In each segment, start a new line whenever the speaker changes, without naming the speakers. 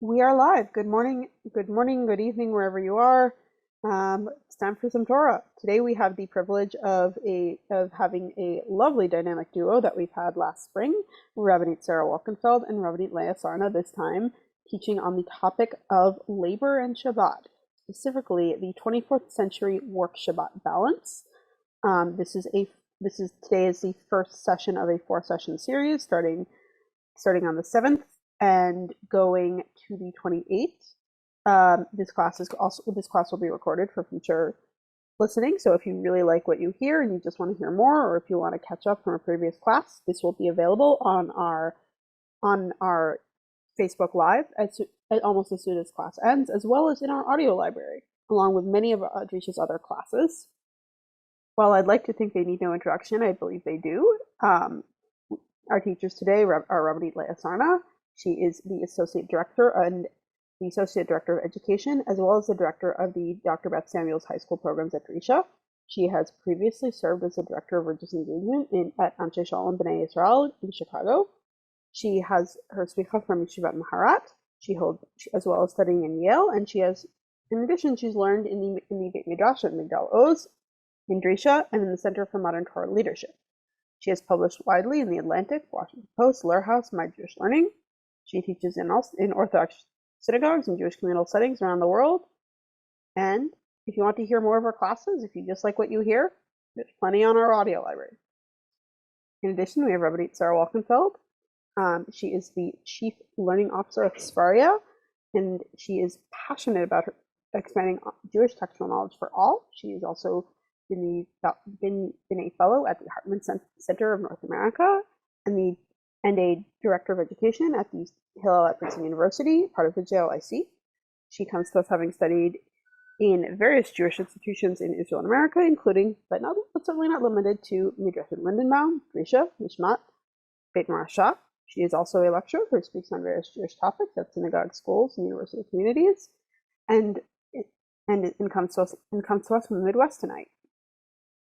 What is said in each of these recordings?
We are live. Good morning, good evening, wherever you are. It's time for some Torah. Today we have the privilege of having a lovely dynamic duo that we've had last spring, Rabbanit Sara Wolkenfeld and Rabbanit Leia Sarna, this time teaching on the topic of labor and Shabbat, specifically the 24th century work Shabbat balance. Today is the first session of a 4-session series starting on the 7th and going to the 28th. This class will be recorded for future listening. So if you really like what you hear and you just want to hear more, or if you want to catch up from a previous class, this will be available on our Facebook Live almost as soon as class ends, as well as in our audio library, along with many of Adrisha's other classes. While I'd like to think they need no introduction, I believe they do. Our teachers today are Rabbanit Leia Sarna. She is the Associate Director of Education, as well as the Director of the Dr. Beth Samuels High School programs at Drisha. She has previously served as the Director of Religious Engagement at Anshe Shalom B'nai Israel in Chicago. She has her smicha from Yeshivat Maharat, as well as studying in Yale, and in addition, she's learned in the Beit Midrash at Migdal Oz, in Drisha, and in the Center for Modern Torah Leadership. She has published widely in The Atlantic, Washington Post, Lehr House, My Jewish Learning. She teaches in Orthodox synagogues and Jewish communal settings around the world. And if you want to hear more of her classes, if you just like what you hear, there's plenty on our audio library. In addition, we have Rabbanit Sara Walkenfeld. She is the Chief Learning Officer at Svaria, and she is passionate about expanding Jewish textual knowledge for all. She has also been a fellow at the Hartman Center of North America and a director of education at the Hillel at Princeton University, part of the JLIC. She comes to us having studied in various Jewish institutions in Israel and America, including, but certainly not limited to, Midrash Lindenbaum, Drisha, Mishmat, Beit Marasha. She is also a lecturer who speaks on various Jewish topics at synagogue, schools, and university communities, and comes to us from the Midwest tonight.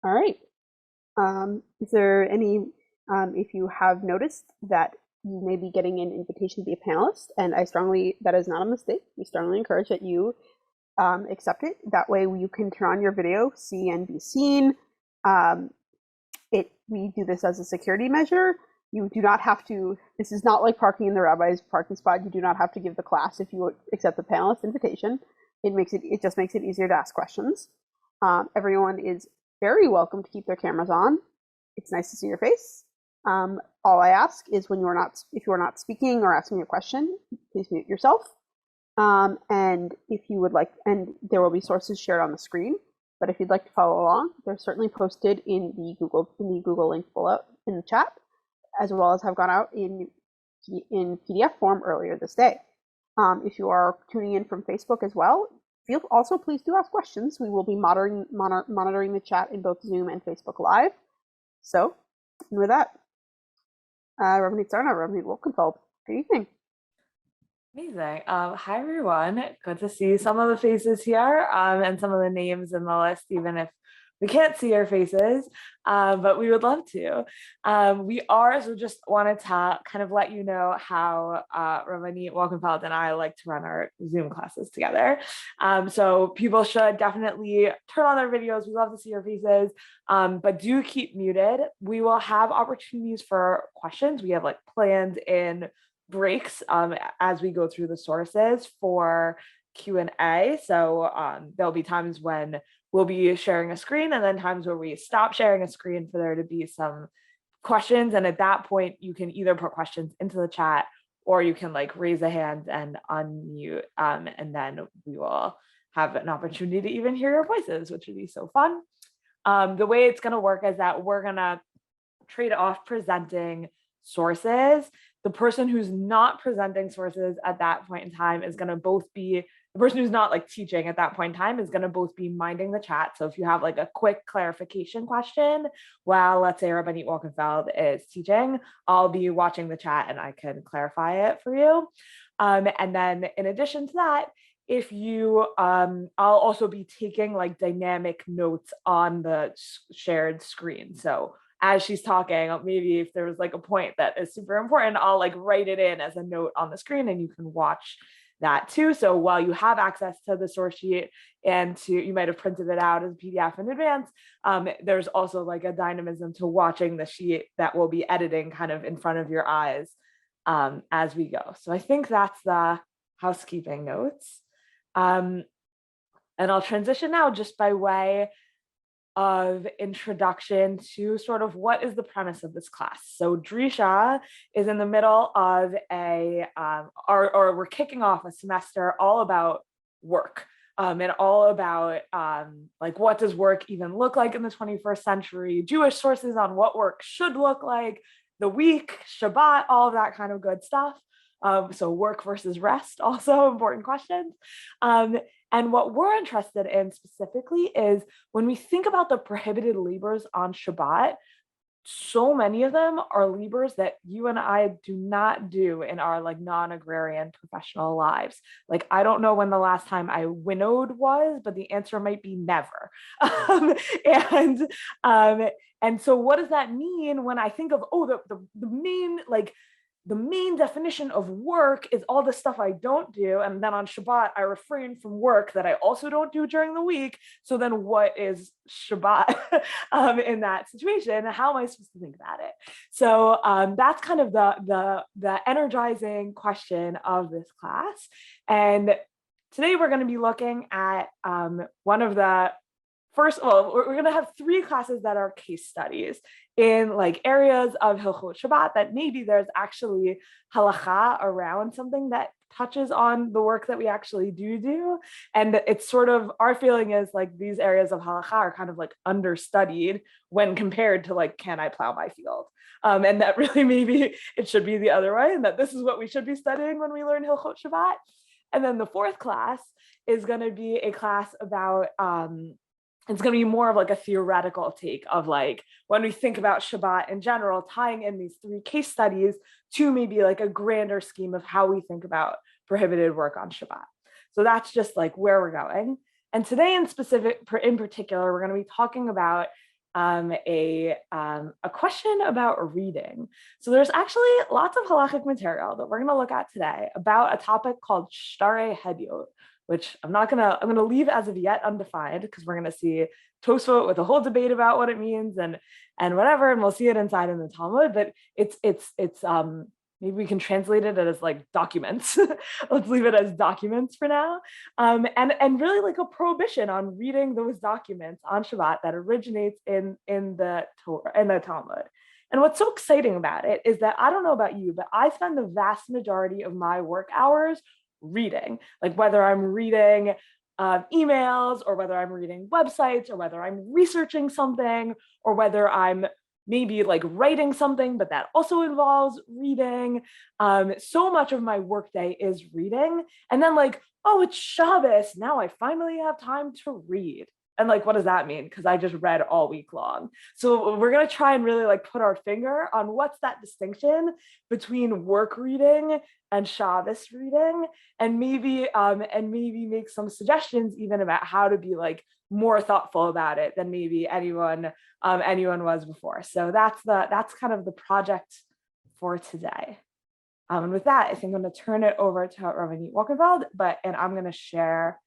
All right. Is there any? If you have noticed that you may be getting an invitation to be a panelist, and that is not a mistake. We strongly encourage that you accept it. That way you can turn on your video, see and be seen. We do this as a security measure. You do not have to, this is not like parking in the rabbi's parking spot. You do not have to give the class if you accept the panelist invitation. It just makes it easier to ask questions. Everyone is very welcome to keep their cameras on. It's nice to see your face. All I ask is if you are not speaking or asking a question, please mute yourself. And if you would like, and there will be sources shared on the screen, but if you'd like to follow along, they're certainly posted in the Google link below in the chat, as well as have gone out in PDF form earlier this day. If you are tuning in from Facebook as well, please do ask questions. We will be monitoring the chat in both Zoom and Facebook Live. So, and with that, Rabbanit Sarna, Rabbanit Wolkenfeld, good evening.
Amazing. Hi, everyone. Good to see some of the faces here and some of the names in the list, even if we can't see our faces, but we would love to. So just wanted to kind of let you know how Rabbanit Walkenfeld and I like to run our Zoom classes together. So people should definitely turn on their videos. We love to see your faces, but do keep muted. We will have opportunities for questions. We have planned in breaks as we go through the sources for Q&A. So there'll be times when we'll be sharing a screen and then times where we stop sharing a screen for there to be some questions. And at that point, you can either put questions into the chat or you can raise a hand and unmute. And then we will have an opportunity to even hear your voices, which would be so fun. The way it's going to work is that we're going to trade off presenting sources. The person who's not presenting sources at that point in time is going to both be, the person who's not teaching at that point in time is going to both be minding the chat. So if you have a quick clarification question while, let's say, Rabbanit Walkenfeld is teaching, I'll be watching the chat and I can clarify it for you. And then in addition to that, if you, I'll also be taking dynamic notes on the shared screen. So as she's talking, maybe if there was a point that is super important, I'll write it in as a note on the screen and you can watch that too. So while you have access to the source sheet and you might have printed it out as a PDF in advance, there's also like a dynamism to watching the sheet that will be editing kind of in front of your eyes as we go. So I think that's the housekeeping notes. And I'll transition now just by way of introduction to sort of what is the premise of this class. So Drisha is in the middle of or we're kicking off a semester all about work and all about like what does work even look like in the 21st century, Jewish sources on what work should look like, the week, Shabbat, all of that kind of good stuff. So work versus rest, also important questions. And what we're interested in specifically is when we think about the prohibited labors on Shabbat, so many of them are labors that you and I do not do in our like non-agrarian professional lives. Like, I don't know when the last time I winnowed was, but the answer might be never. And so what does that mean when I think of, the main definition of work is all the stuff I don't do. And then on Shabbat, I refrain from work that I also don't do during the week. So then what is Shabbat in that situation? How am I supposed to think about it? So that's kind of the energizing question of this class. And today we're going to be looking at one of the we're going to have 3 classes that are case studies in like areas of Hilchot Shabbat that maybe there's actually halacha around something that touches on the work that we actually do. And it's sort of, our feeling is like these areas of halacha are kind of like understudied when compared to like, can I plow my field? And that really maybe it should be the other way, and that this is what we should be studying when we learn Hilchot Shabbat. And then the 4th class is going to be a class about it's going to be more of like a theoretical take of like when we think about Shabbat in general, tying in these 3 case studies to maybe like a grander scheme of how we think about prohibited work on Shabbat. So that's just like where we're going. And today in particular, we're going to be talking about a question about reading. So there's actually lots of halachic material that we're going to look at today about a topic called Shtarei Hedyot, which I'm going to leave as of yet undefined, because we're going to see Tosfot with a whole debate about what it means and whatever, and we'll see it inside in the Talmud, but it's maybe we can translate it as like documents. Let's leave it as documents for now. And really like a prohibition on reading those documents on Shabbat that originates in the Torah and the Talmud. And what's so exciting about it is that I don't know about you, but I spend the vast majority of my work hours reading, like whether I'm reading emails or whether I'm reading websites or whether I'm researching something or whether I'm maybe like writing something, but that also involves reading. So much of my workday is reading. And then like, oh, it's Shabbos. Now I finally have time to read. And like, what does that mean? Because I just read all week long. So we're going to try and really like put our finger on what's that distinction between work reading and Shabbos reading, and maybe make some suggestions even about how to be like more thoughtful about it than maybe anyone was before. So that's kind of the project for today. And with that, I think I'm going to turn it over to Rabbanit Wolkenfeld, and I'm going to share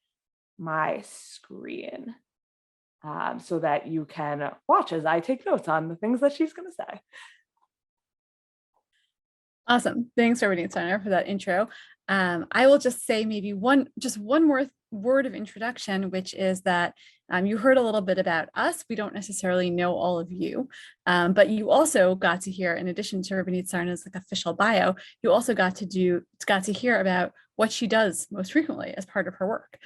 my screen so that you can watch as I take notes on the things that she's going to say.
Awesome. Thanks, Rabbanit Sarna, for that intro. I will just say maybe one more word of introduction, which is that you heard a little bit about us. We don't necessarily know all of you, but you also got to hear, in addition to Rabbanit Sarna's like official bio, you also got to hear about what she does most frequently as part of her work.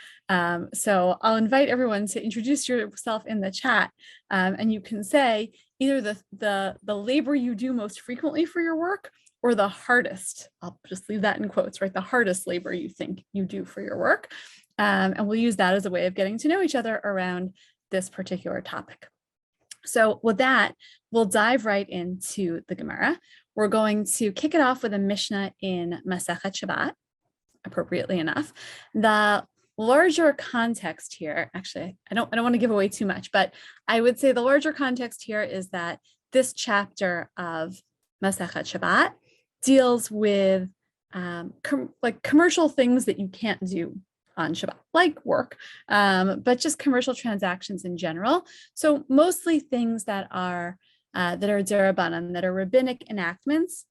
So I'll invite everyone to introduce yourself in the chat, and you can say either the labor you do most frequently for your work, or the hardest, I'll just leave that in quotes, right? The hardest labor you think you do for your work. And we'll use that as a way of getting to know each other around this particular topic. So with that, we'll dive right into the Gemara. We're going to kick it off with a Mishnah in Masechet Shabbat, appropriately enough. The larger context here, actually, I don't want to give away too much, but I would say the larger context here is that this chapter of Masechet Shabbat deals with like commercial things that you can't do on Shabbat, like work, but just commercial transactions in general. So mostly things that are derabanan, that are rabbinic enactments,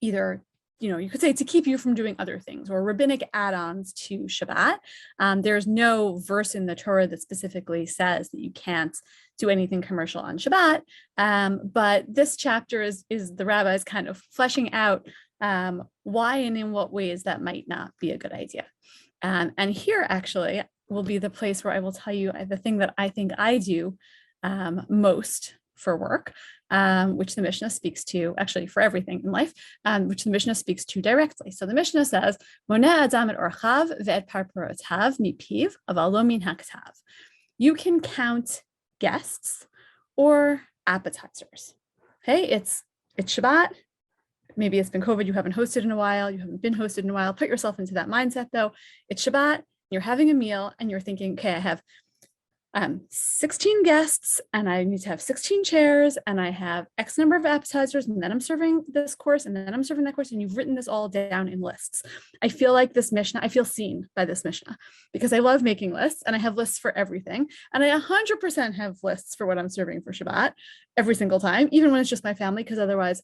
either, you could say to keep you from doing other things, or rabbinic add-ons to Shabbat. There's no verse in the Torah that specifically says that you can't do anything commercial on Shabbat. But this chapter is the rabbis kind of fleshing out why and in what ways that might not be a good idea. And here actually will be the place where I will tell you the thing that I think I do most for work, which the Mishnah speaks to, actually for everything in life, which the Mishnah speaks to directly. So the Mishnah says, "Moneh adam et orchav ve'et parparotav mipiv, aval lo min haktav." You can count guests or appetizers. Okay, it's Shabbat. Maybe it's been COVID, you haven't hosted in a while, you haven't been hosted in a while. Put yourself into that mindset though. It's Shabbat, you're having a meal and you're thinking, okay, I have 16 guests and I need to have 16 chairs and I have X number of appetizers and then I'm serving this course and then I'm serving that course, and you've written this all down in lists. I feel like this Mishnah, I feel seen by this Mishnah because I love making lists and I have lists for everything. And I 100% have lists for what I'm serving for Shabbat every single time, even when it's just my family, because otherwise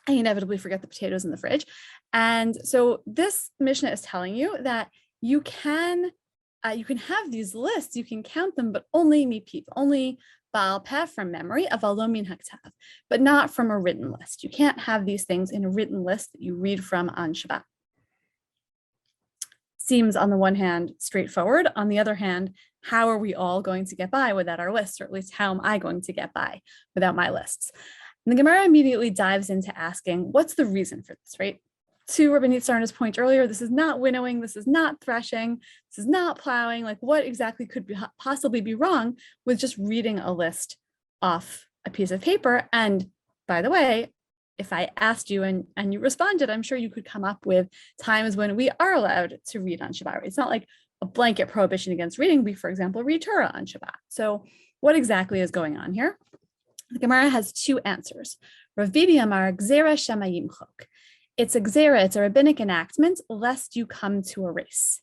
I inevitably forget the potatoes in the fridge. And so this Mishnah is telling you that you can have these lists, you can count them, but only mipip, only Baal Peh from memory, aval lo min haktav, but not from a written list. You can't have these things in a written list that you read from on Shabbat. Seems on the one hand straightforward. On the other hand, how are we all going to get by without our lists? Or at least how am I going to get by without my lists? And the Gemara immediately dives into asking, what's the reason for this, right? To Rabbanit Sarna's point earlier, this is not winnowing, this is not threshing, this is not plowing. Like, what exactly could possibly be wrong with just reading a list off a piece of paper? And by the way, if I asked you and you responded, I'm sure you could come up with times when we are allowed to read on Shabbat. Right? It's not like a blanket prohibition against reading. We, for example, read Torah on Shabbat. So what exactly is going on here? The Gemara has two answers. Rav Bibi Amar, Gzera Shema Yimchok. It's a gzera, it's a rabbinic enactment, lest you come to erase.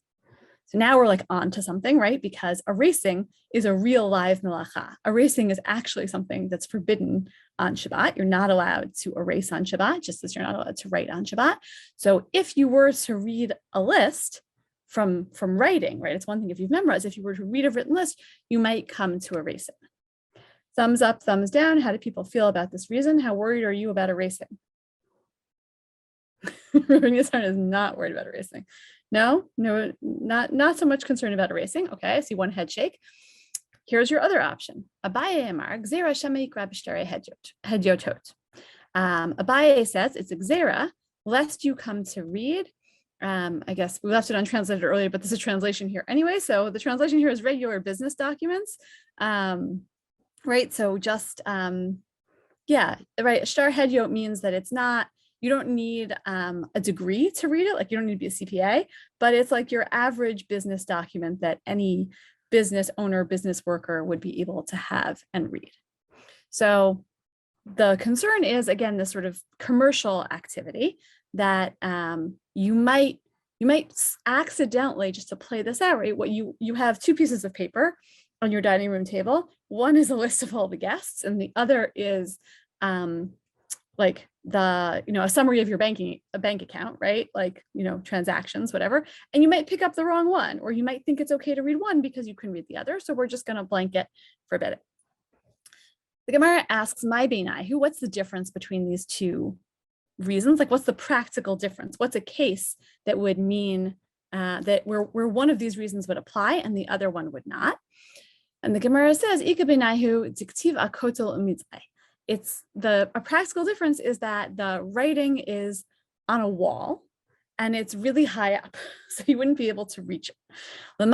So now we're like on to something, right? Because erasing is a real live melacha. Erasing is actually something that's forbidden on Shabbat. You're not allowed to erase on Shabbat, just as you're not allowed to write on Shabbat. So if you were to read a list from writing, right? It's one thing if you've memorized. If you were to read a written list, you might come to erase it. Thumbs up, thumbs down. How do people feel about this reason? How worried are you about erasing? Rabbanit Sarna is not worried about erasing. No, not so much concerned about erasing. Okay, I see one head shake. Here's your other option. Abaye Amar, Gzera Shema Yikra B'Shterei Hedyotot. Abaye says it's a gzera, lest you come to read. I guess we left it untranslated earlier, but this is translation here anyway. So the translation here is regular business documents. Right, so just, yeah, right, Shtar Hedyot means that it's not, you don't need a degree to read it, like you don't need to be a CPA, but it's like your average business document that any business owner, business worker would be able to have and read. So the concern is, again, this sort of commercial activity that you might accidentally, just to play this out, right, what you have two pieces of paper on your dining room table. One is a list of all the guests, and the other is like a summary of your bank account, right? Like, transactions, whatever. And you might pick up the wrong one, or you might think it's okay to read one because you can read the other. So we're just going to blanket forbid it. The Gemara asks, my Beinahu, what's the difference between these two reasons? Like, what's the practical difference? What's a case that would mean that where one of these reasons would apply and the other one would not? And the Gemara says, Ika Beinahu diktiv akotel umitzai. A practical difference is that the writing is on a wall and it's really high up, so you wouldn't be able to reach it. If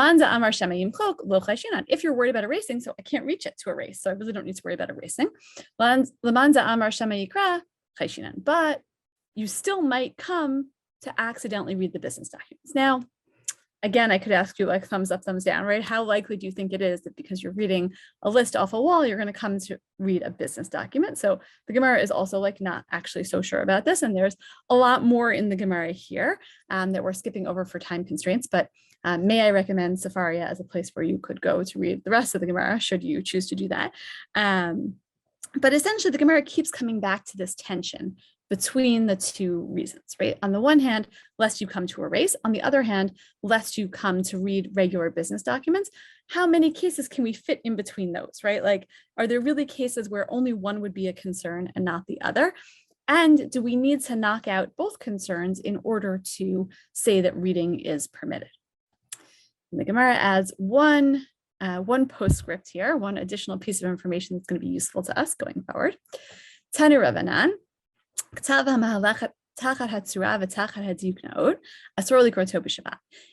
you're worried about erasing, so I can't reach it to erase, so I really don't need to worry about erasing. But you still might come to accidentally read the business documents. Now, again, I could ask you like thumbs up, thumbs down, right? How likely do you think it is that because you're reading a list off a wall, you're going to come to read a business document? So the Gemara is also like not actually so sure about this. And there's a lot more in the Gemara here that we're skipping over for time constraints, but may I recommend Sefaria as a place where you could go to read the rest of the Gemara, should you choose to do that. But essentially the Gemara keeps coming back to this tension between the two reasons, right? On the one hand, lest you come to erase. On the other hand, lest you come to read regular business documents. How many cases can we fit in between those, right? Like, are there really cases where only one would be a concern and not the other? And do we need to knock out both concerns in order to say that reading is permitted? And the Gemara adds one postscript here, one additional piece of information that's going to be useful to us going forward. Tanu Rabbanan. If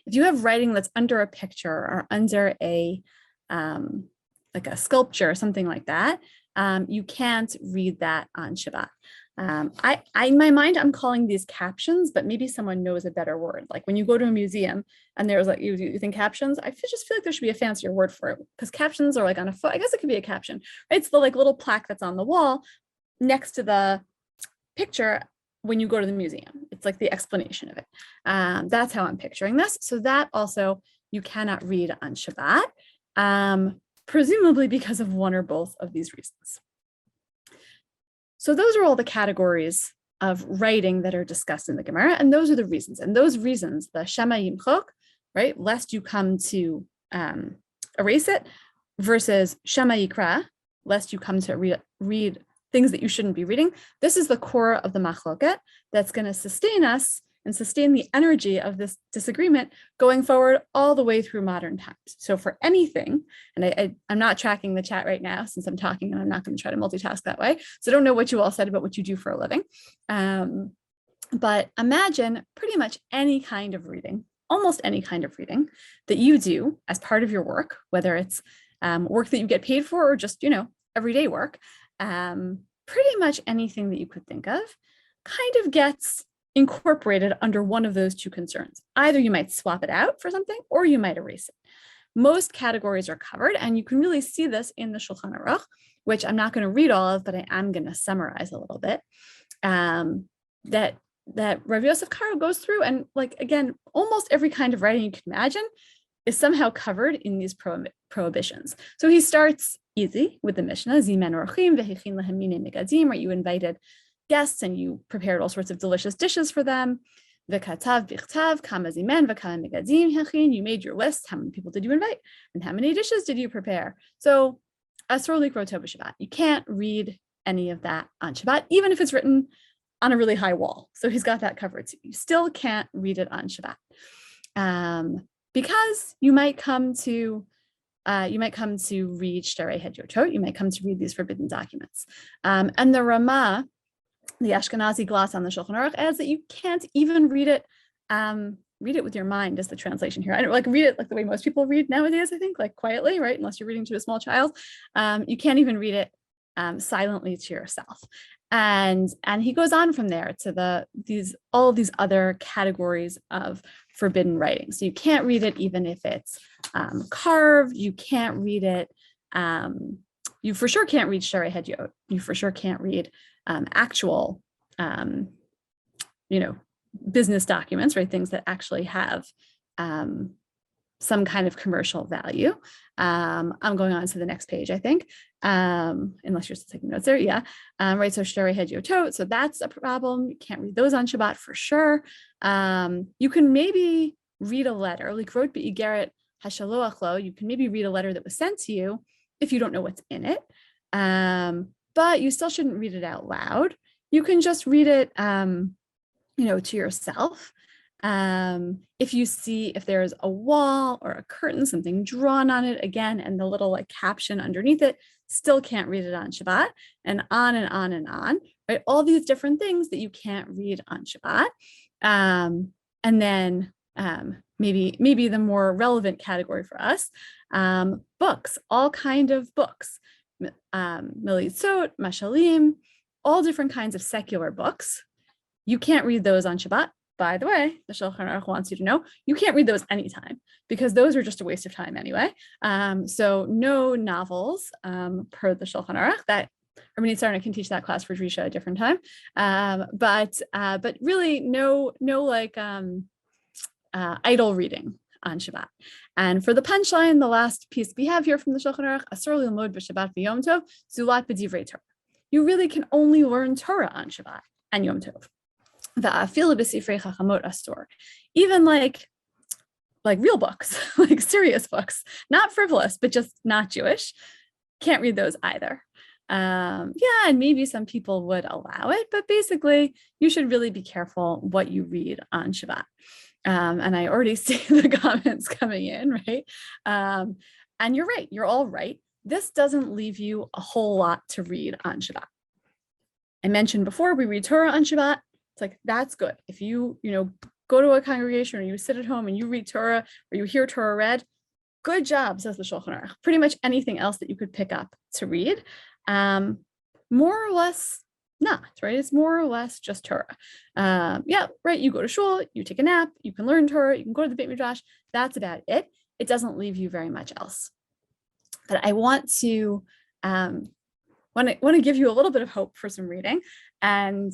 you have writing that's under a picture or under a like a sculpture or something like that, you can't read that on Shabbat. In my mind, I'm calling these captions, but maybe someone knows a better word. Like when you go to a museum and there's like, you think captions, just feel like there should be a fancier word for it, because captions are like on a foot. I guess it could be a caption, right? It's the like little plaque that's on the wall next to the picture when you go to the museum. It's like the explanation of it. That's how I'm picturing this. So that also you cannot read on Shabbat, presumably because of one or both of these reasons. So those are all the categories of writing that are discussed in the Gemara, and those are the reasons. And those reasons, the Shema Yimchok, right, lest you come to erase it, versus Shema Yikra, lest you come to read things that you shouldn't be reading. This is the core of the machloket that's going to sustain us and sustain the energy of this disagreement going forward all the way through modern times. So for anything, and I'm not tracking the chat right now since I'm talking, and I'm not going to try to multitask that way. So I don't know what you all said about what you do for a living. But imagine pretty much any kind of reading, almost any kind of reading that you do as part of your work, whether it's work that you get paid for or just, everyday work. Pretty much anything that you could think of kind of gets incorporated under one of those two concerns. Either you might swap it out for something or you might erase it. Most categories are covered, and you can really see this in the Shulchan Aruch, which I'm not going to read all of, but I am going to summarize a little bit, that Rav Yosef Karo goes through, and like, again, almost every kind of writing you can imagine is somehow covered in these prohibitions. So he starts easy with the Mishnah, Zimen Orchim v'hechin lehem minei megadim, right? You invited guests and you prepared all sorts of delicious dishes for them. V'katav bichtav kama zimen v'kama megadim hechin. You made your list. How many people did you invite? And how many dishes did you prepare? So asur likro to b'Shabbat. You can't read any of that on Shabbat, even if it's written on a really high wall. So he's got that covered. So you still can't read it on Shabbat. Because you might come to read Shtarei Hedyotot, you might come to read these forbidden documents. And the Rama, the Ashkenazi gloss on the Shulchan Aruch, adds that you can't even read it with your mind, is the translation here. I don't like read it like the way most people read nowadays, I think, like quietly, right? Unless you're reading to a small child. You can't even read it silently to yourself. And he goes on from there to all of these other categories of forbidden writing. So you can't read it even if it's carved. You can't read it. You for sure can't read Shtarei Hedyotot. You for sure can't read actual, business documents, right? Things that actually have some kind of commercial value. I'm going on to the next page, I think, unless you're still taking notes there. Yeah. Right. So Shtarei Hedyotot. So that's a problem. You can't read those on Shabbat for sure. You can maybe read a letter, like wrote be'igeret hashaloach lo. You can maybe read a letter that was sent to you if you don't know what's in it. But you still shouldn't read it out loud. You can just read it, to yourself. If there's a wall or a curtain, something drawn on it again, and the little like caption underneath it, still can't read it on Shabbat, and on and on and on, right? All these different things that you can't read on Shabbat. And then maybe the more relevant category for us, books, all kind of books, militzot, mashalim, all different kinds of secular books. You can't read those on Shabbat by the way, the Shulchan Aruch wants you to know, you can't read those anytime because those are just a waste of time anyway. So no novels per the Shulchan Aruch. That Rabbanit Sarna can teach that class for Drisha a different time. But really no like idle reading on Shabbat. And for the punchline, the last piece we have here from the Shulchan Aruch, Asur lilmod b'Shabbat v'Yom Tov, zulat b'divrei Torah. You really can only learn Torah on Shabbat and Yom Tov. Va'afilu b'sifrei chachamot asur. Even like real books, like serious books, not frivolous, but just not Jewish. Can't read those either. And maybe some people would allow it, but basically you should really be careful what you read on Shabbat. And I already see the comments coming in, right? And you're right, you're all right. This doesn't leave you a whole lot to read on Shabbat. I mentioned before, we read Torah on Shabbat. It's like, that's good. If you go to a congregation or you sit at home and you read Torah or you hear Torah read, good job, says the Shulchan Aruch. Pretty much anything else that you could pick up to read, more or less not, right? It's more or less just Torah. Right, you go to shul, you take a nap, you can learn Torah, you can go to the Beit Midrash, that's about it. It doesn't leave you very much else. But I want to give you a little bit of hope for some reading and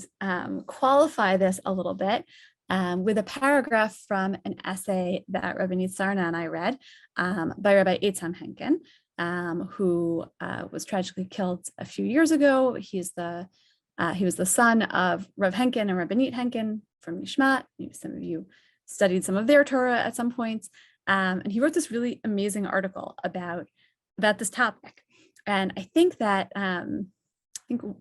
qualify this a little bit with a paragraph from an essay that Rabbanit Sarna and I read by Rabbi Eitzam Henkin, who was tragically killed a few years ago. He was the son of Rav Henkin and Rabbanit Henkin from Nishmat. Some of you studied some of their Torah at some point. And he wrote this really amazing article about this topic. And I think that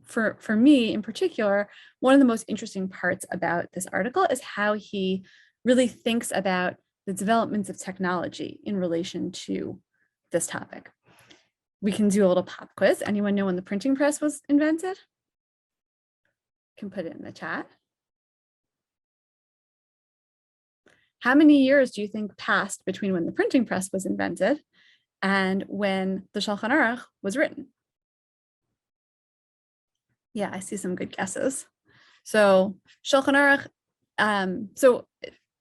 for me in particular, one of the most interesting parts about this article is how he really thinks about the developments of technology in relation to this topic. We can do a little pop quiz. Anyone know when the printing press was invented? Can put it in the chat. How many years do you think passed between when the printing press was invented and when the Shulchan Aruch was written? Yeah, I see some good guesses. So Shulchan Aruch, so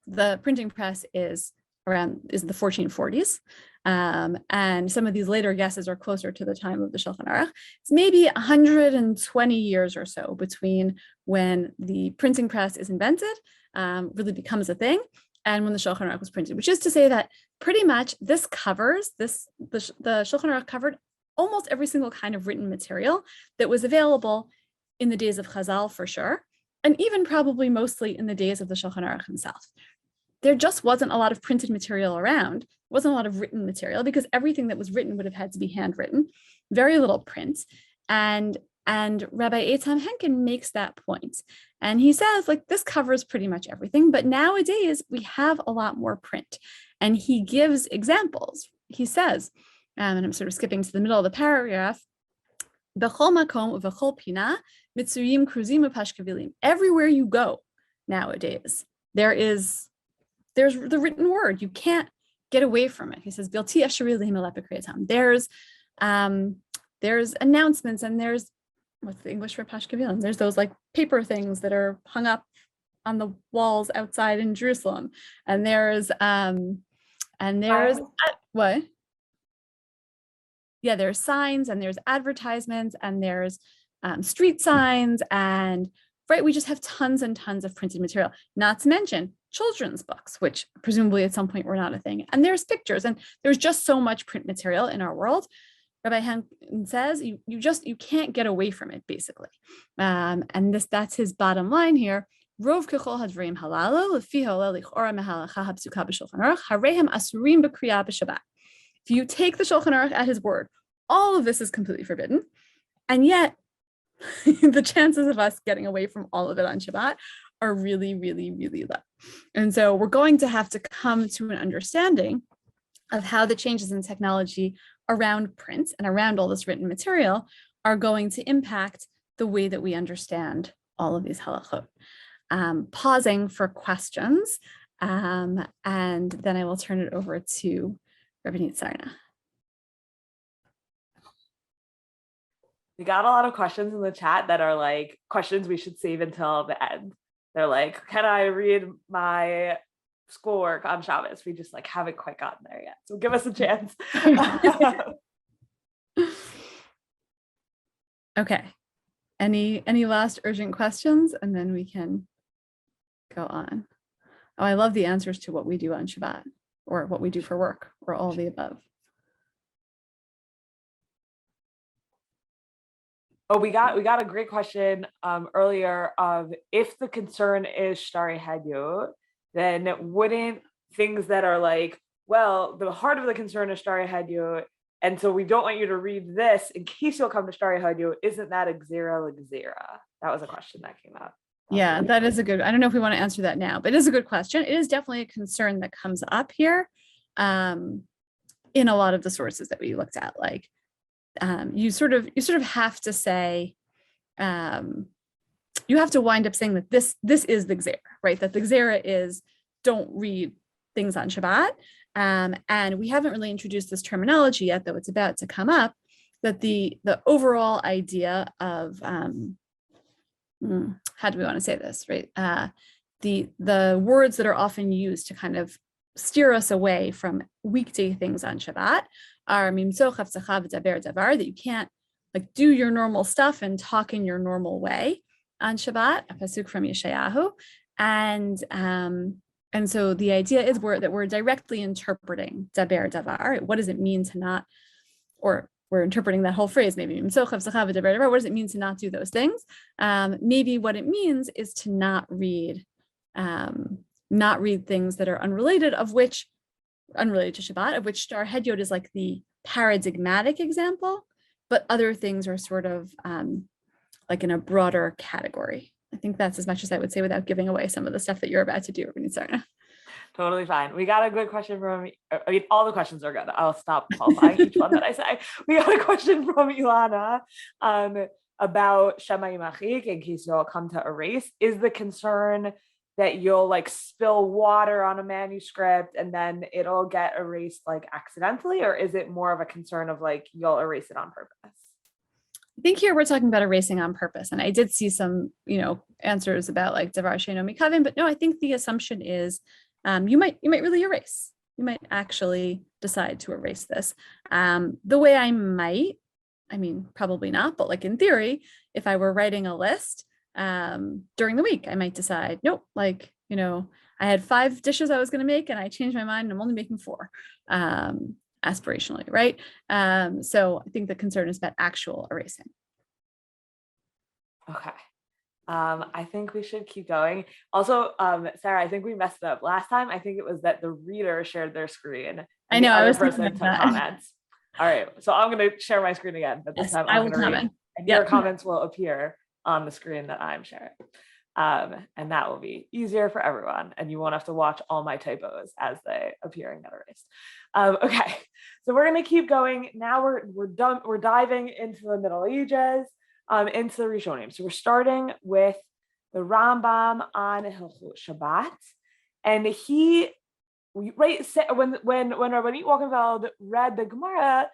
the printing press is the 1440s. And some of these later guesses are closer to the time of the Shulchan Aruch. It's maybe 120 years or so between when the printing press is invented, really becomes a thing, and when the Shulchan Aruch was printed, which is to say that pretty much this covers, the Shulchan Aruch covered almost every single kind of written material that was available in the days of Chazal for sure, and even probably mostly in the days of the Shulchan Aruch himself. There just wasn't a lot of printed material around, wasn't a lot of written material because everything that was written would have had to be handwritten, very little print. And Rabbi Eitzam Henkin makes that point. And he says, like, this covers pretty much everything, but nowadays we have a lot more print. And he gives examples. He says, and I'm sort of skipping to the middle of the paragraph, B'chol makom uv'chol pina mitzuyim kruzim upashkavilim. Everywhere you go nowadays, there's the written word. You can't get away from it. He says, Bilti ashari lehim elepikriyatam. There's announcements, and there's, what's the English for pashkavilim? There's those like paper things that are hung up on the walls outside in Jerusalem. And there's what? Yeah, there's signs and there's advertisements and there's street signs, and right, we just have tons and tons of printed material, not to mention children's books, which presumably at some point were not a thing. And there's pictures, and there's just so much print material in our world. Rabbi Henkin says you can't get away from it, basically. And that's his bottom line here. Rov kechol hadvarim halalu lefi ha'oleh lichora mehalacha hapsuka b'Shulchan Aruch harehem asurim b'kriya b'Shabbat. If you take the Shulchan Aruch at his word, all of this is completely forbidden, and yet the chances of us getting away from all of it on Shabbat are really, really, really low. And so we're going to have to come to an understanding of how the changes in technology around print and around all this written material are going to impact the way that we understand all of these halachot. Pausing for questions, and then I will turn it over to Rabbanit Sarna.
We got a lot of questions in the chat that are like questions we should save until the end. they're like, can I read my schoolwork on Shabbos? We just like haven't quite gotten there yet. So give us a chance.
Okay. Any last urgent questions? And then we can go on. Oh, I love the answers to what we do on Shabbat or what we do for work or all the above.
Oh, we got a great question earlier of if the concern is Shtari Hadyu, then wouldn't things that are like, well, the heart of the concern is Shtari Hadyu, and so we don't want you to read this in case you'll come to Shtari Hadyu, isn't that Gzera L'Gzera? That was a question that came up.
Yeah, that is a good, I don't know if we want to answer that now, but it is a good question. It is definitely a concern that comes up here in a lot of the sources that we looked at. Like you sort of have to say, you have to wind up saying that this is the Gzera, right? That the Gzera is don't read things on Shabbat. And we haven't really introduced this terminology yet, though it's about to come up, that the overall idea of how do we want to say this, right? The words that are often used to kind of steer us away from weekday things on Shabbat are that you can't like do your normal stuff and talk in your normal way on Shabbat, a pasuk from Yeshayahu. And so the idea is that we're directly interpreting daber davar. What does it mean to not, or we're interpreting that whole phrase, maybe what does it mean to not do those things? Maybe what it means is to not read things that are unrelated to Shabbat, of which Shtar Hedyot is like the paradigmatic example, but other things are sort of like in a broader category. I think that's as much as I would say without giving away some of the stuff that you're about to do, Rabbanit Sarna.
Totally fine. We got a good question from, I mean, all the questions are good. I'll stop qualifying each one that I say. We got a question from Ilana about Shemayim Achik, in case you'll come to erase. Is the concern that you'll like spill water on a manuscript and then it'll get erased like accidentally, or is it more of a concern of like you'll erase it on purpose?
I think here we're talking about erasing on purpose. And I did see some, answers about like Davar Sheino Mikavin, but no, I think the assumption is you might really erase. You might actually decide to erase this. The way I might, probably not, but like in theory, if I were writing a list during the week, I might decide, nope, I had 5 dishes I was going to make and I changed my mind and I'm only making 4. Aspirationally, right? So I think the concern is about actual erasing.
Okay. I think we should keep going. Also, Sarah, I think we messed up last time. I think it was that the reader shared their screen.
I know.
The
I was
other person took comments. All right. So I'm going to share my screen again, but this time I'm going to read. And your comments will appear on the screen that I'm sharing. And that will be easier for everyone. And you won't have to watch all my typos as they appear and get erased. Okay, so we're going to keep going. Now we're done. We're diving into the Middle Ages, into the Rishonim. So we're starting with the Rambam on Hilchot Shabbat. And when Rabbanit Wolkenfeld read the Gemara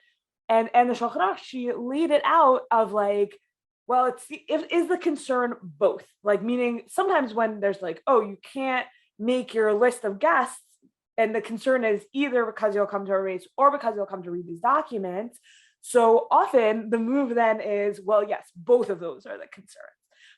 and the Shulchan Aruch, she laid it out of like, well, is the concern both? Like, meaning sometimes when there's like, oh, you can't make your list of guests, and the concern is either because you'll come to erase or because you'll come to read these documents. So often the move then is, well, yes, both of those are the concerns.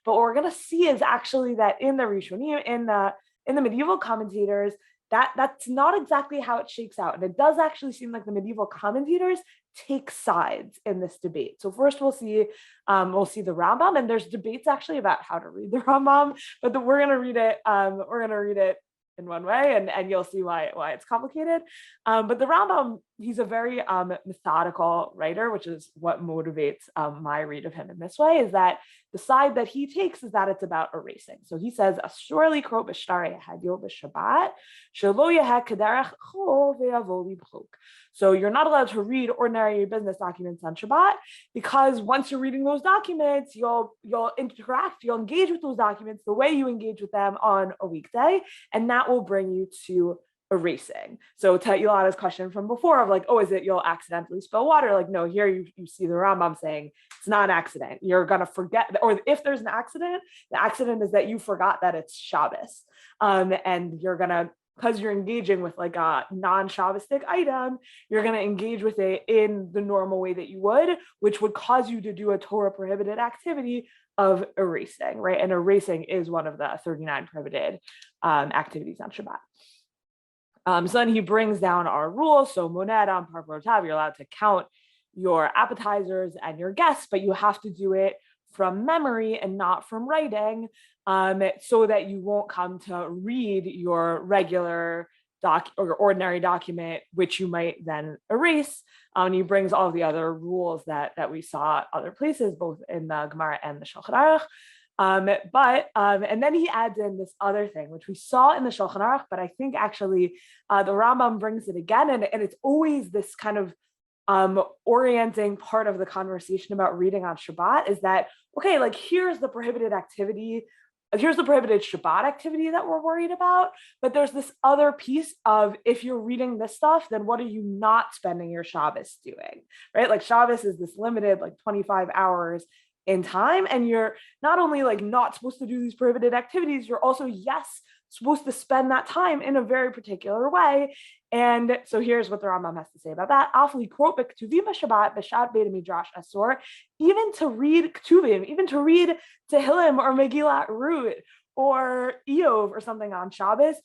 But what we're going to see is actually that in the Rishonim, in the medieval commentators, that's not exactly how it shakes out. And it does actually seem like the medieval commentators take sides in this debate. So first we'll see the Rambam, and there's debates actually about how to read the Rambam, but we're going to read it. We're going to read it in one way, and you'll see why it's complicated. But the Rambam, he's a very methodical writer, which is what motivates my read of him in this way, is that the side that he takes is that it's about erasing. So he says, "Surely kro b'shtari hadyo b'Shabbat, shelo yeheh kederach chol ve'yavo libchuk." So you're not allowed to read ordinary business documents on Shabbat, because once you're reading those documents, you'll interact, you'll engage with those documents the way you engage with them on a weekday, and that will bring you to erasing. So to Ilana's question from before of like, oh, is it you'll accidentally spill water? Like, no, here you see the Rambam saying it's not an accident. You're going to forget, or if there's an accident, the accident is that you forgot that it's Shabbos. And you're going to, because you're engaging with like a non-Shabbostic item, you're going to engage with it in the normal way that you would, which would cause you to do a Torah prohibited activity of erasing, right? And erasing is one of the 39 prohibited activities on Shabbat. So then he brings down our rules. So monad on parporotav, you're allowed to count your appetizers and your guests, but you have to do it from memory and not from writing, so that you won't come to read your regular or ordinary document, which you might then erase. And he brings all the other rules that we saw other places, both in the Gemara and the Shulchan Aruch. And then he adds in this other thing, which we saw in the Shulchan Aruch, but I think actually the Rambam brings it again, and it's always this kind of orienting part of the conversation about reading on Shabbat is that, okay, like here's the prohibited activity, here's the prohibited Shabbat activity that we're worried about, but there's this other piece of if you're reading this stuff, then what are you not spending your Shabbos doing, right? Like Shabbos is this limited like 25 hours in time, and you're not only like not supposed to do these prohibited activities, you're also, yes, supposed to spend that time in a very particular way. And so here's what the Rambam has to say about that. Even to read Ktuvim, even to read Tehillim or Megillat Ruth or Eov or something on Shabbos,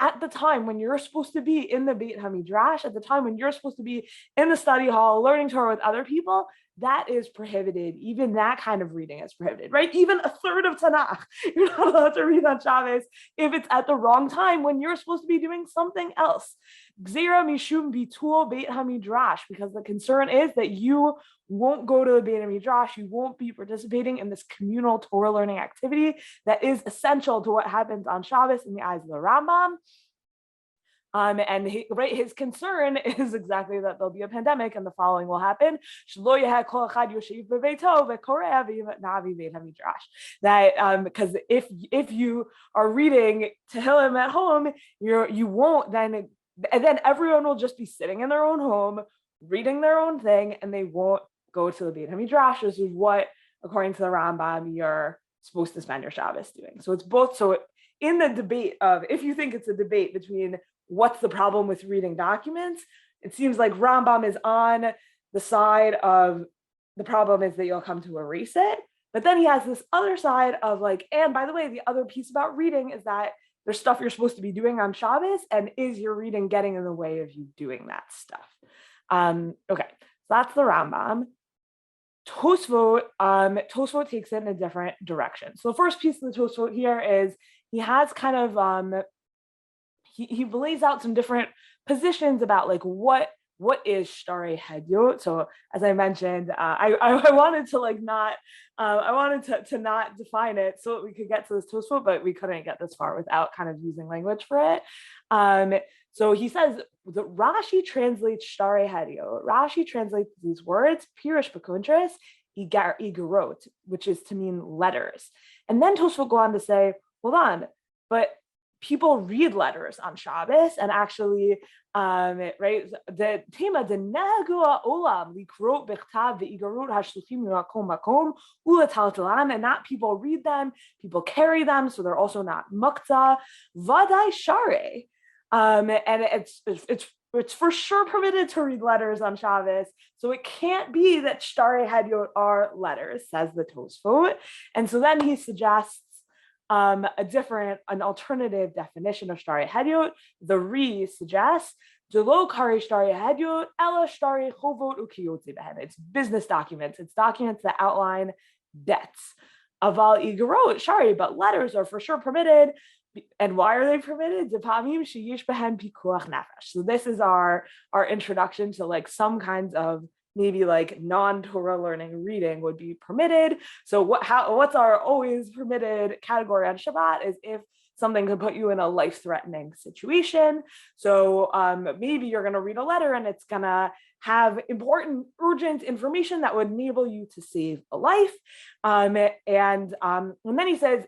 at the time when you're supposed to be in the Beit HaMidrash, at the time when you're supposed to be in the study hall learning Torah with other people, that is prohibited. Even that kind of reading is prohibited, right? Even a third of Tanakh, you're not allowed to read on Shabbos if it's at the wrong time when you're supposed to be doing something else. Gzeira mishum bitul Beit HaMidrash, because the concern is that you won't go to the Beit HaMidrash, you won't be participating in this communal Torah learning activity that is essential to what happens on Shabbos in the eyes of the Rambam. His concern is exactly that there'll be a pandemic and the following will happen. That because if you are reading Tehillim at home, you won't then, and then everyone will just be sitting in their own home, reading their own thing, and they won't go to the Beit HaMidrash, which is what, according to the Rambam, you're supposed to spend your Shabbos doing. So it's both. So in the debate of, if you think it's a debate between what's the problem with reading documents, it seems like Rambam is on the side of the problem is that you'll come to erase it. But then he has this other side of like, and by the way, the other piece about reading is that there's stuff you're supposed to be doing on Shabbos, and is your reading getting in the way of you doing that stuff? Okay, so that's the Rambam. Tosfot takes it in a different direction. So the first piece of the Tosfot here is he has kind of he lays out some different positions about like what is Shtarei Hedyot. So as I mentioned, I wanted to like not I wanted to not define it so that we could get to this Tosfot, but we couldn't get this far without kind of using language for it. So he says that Rashi translates Shtarei Hedyot. Rashi translates these words, Pirish B'Kuntris, Igarot, which is to mean letters. And then Tosfot go on to say, hold on, but people read letters on Shabbos, and actually, right, the tema de nagua olam likrot bechtav veigarut hashluchim makom makom ulataltalan, and not people read them, people carry them, so they're also not mukta vadai share, and it's for sure permitted to read letters on Shabbos, so it can't be that Shtarei Hedyot are letters, says the Tosfot. And so then he suggests an alternative definition of Shtarei Hedyot. The Re suggests Delo kari Shtarei Hedyot ela Shtarei Chovot ukiyotze behen. It's business documents. It's documents that outline debts. Aval igarot shari, but letters are for sure permitted. And why are they permitted? Depamim sheyish behen pikuach nefesh. So this is our introduction to like some kinds of maybe like non-Torah learning reading would be permitted. So what's our always permitted category on Shabbat is if something could put you in a life-threatening situation. So maybe you're going to read a letter and it's going to have important, urgent information that would enable you to save a life. And then he says,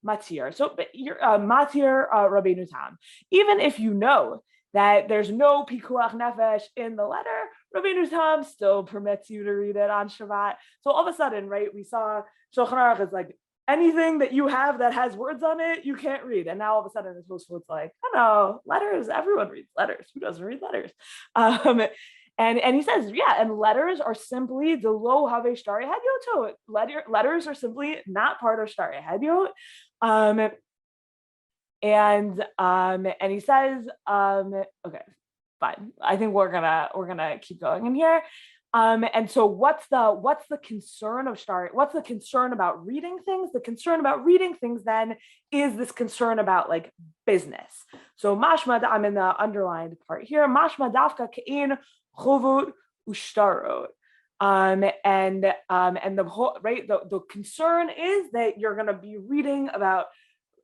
matir. So matir Rabbeinu Tam. Even if you know that there's no pikuach nefesh in the letter, Rabbeinu Tam still permits you to read it on Shabbat. So all of a sudden, right, we saw Shulchan Aruch is like, anything that you have that has words on it, you can't read. And now all of a sudden it's like, oh no, letters, everyone reads letters. Who doesn't read letters? And he says, yeah, and letters are simply the lo have shtari hadyot. Letters are simply not part of shtari hadyot. And he says, okay, fine. I think we're gonna keep going in here. And so what's the concern of shtari? What's the concern about reading things? The concern about reading things then is this concern about like business. So mashma, I'm in the underlined part here. Mashma dafka kein chovot ushtarot. And the whole, right, the concern is that you're going to be reading about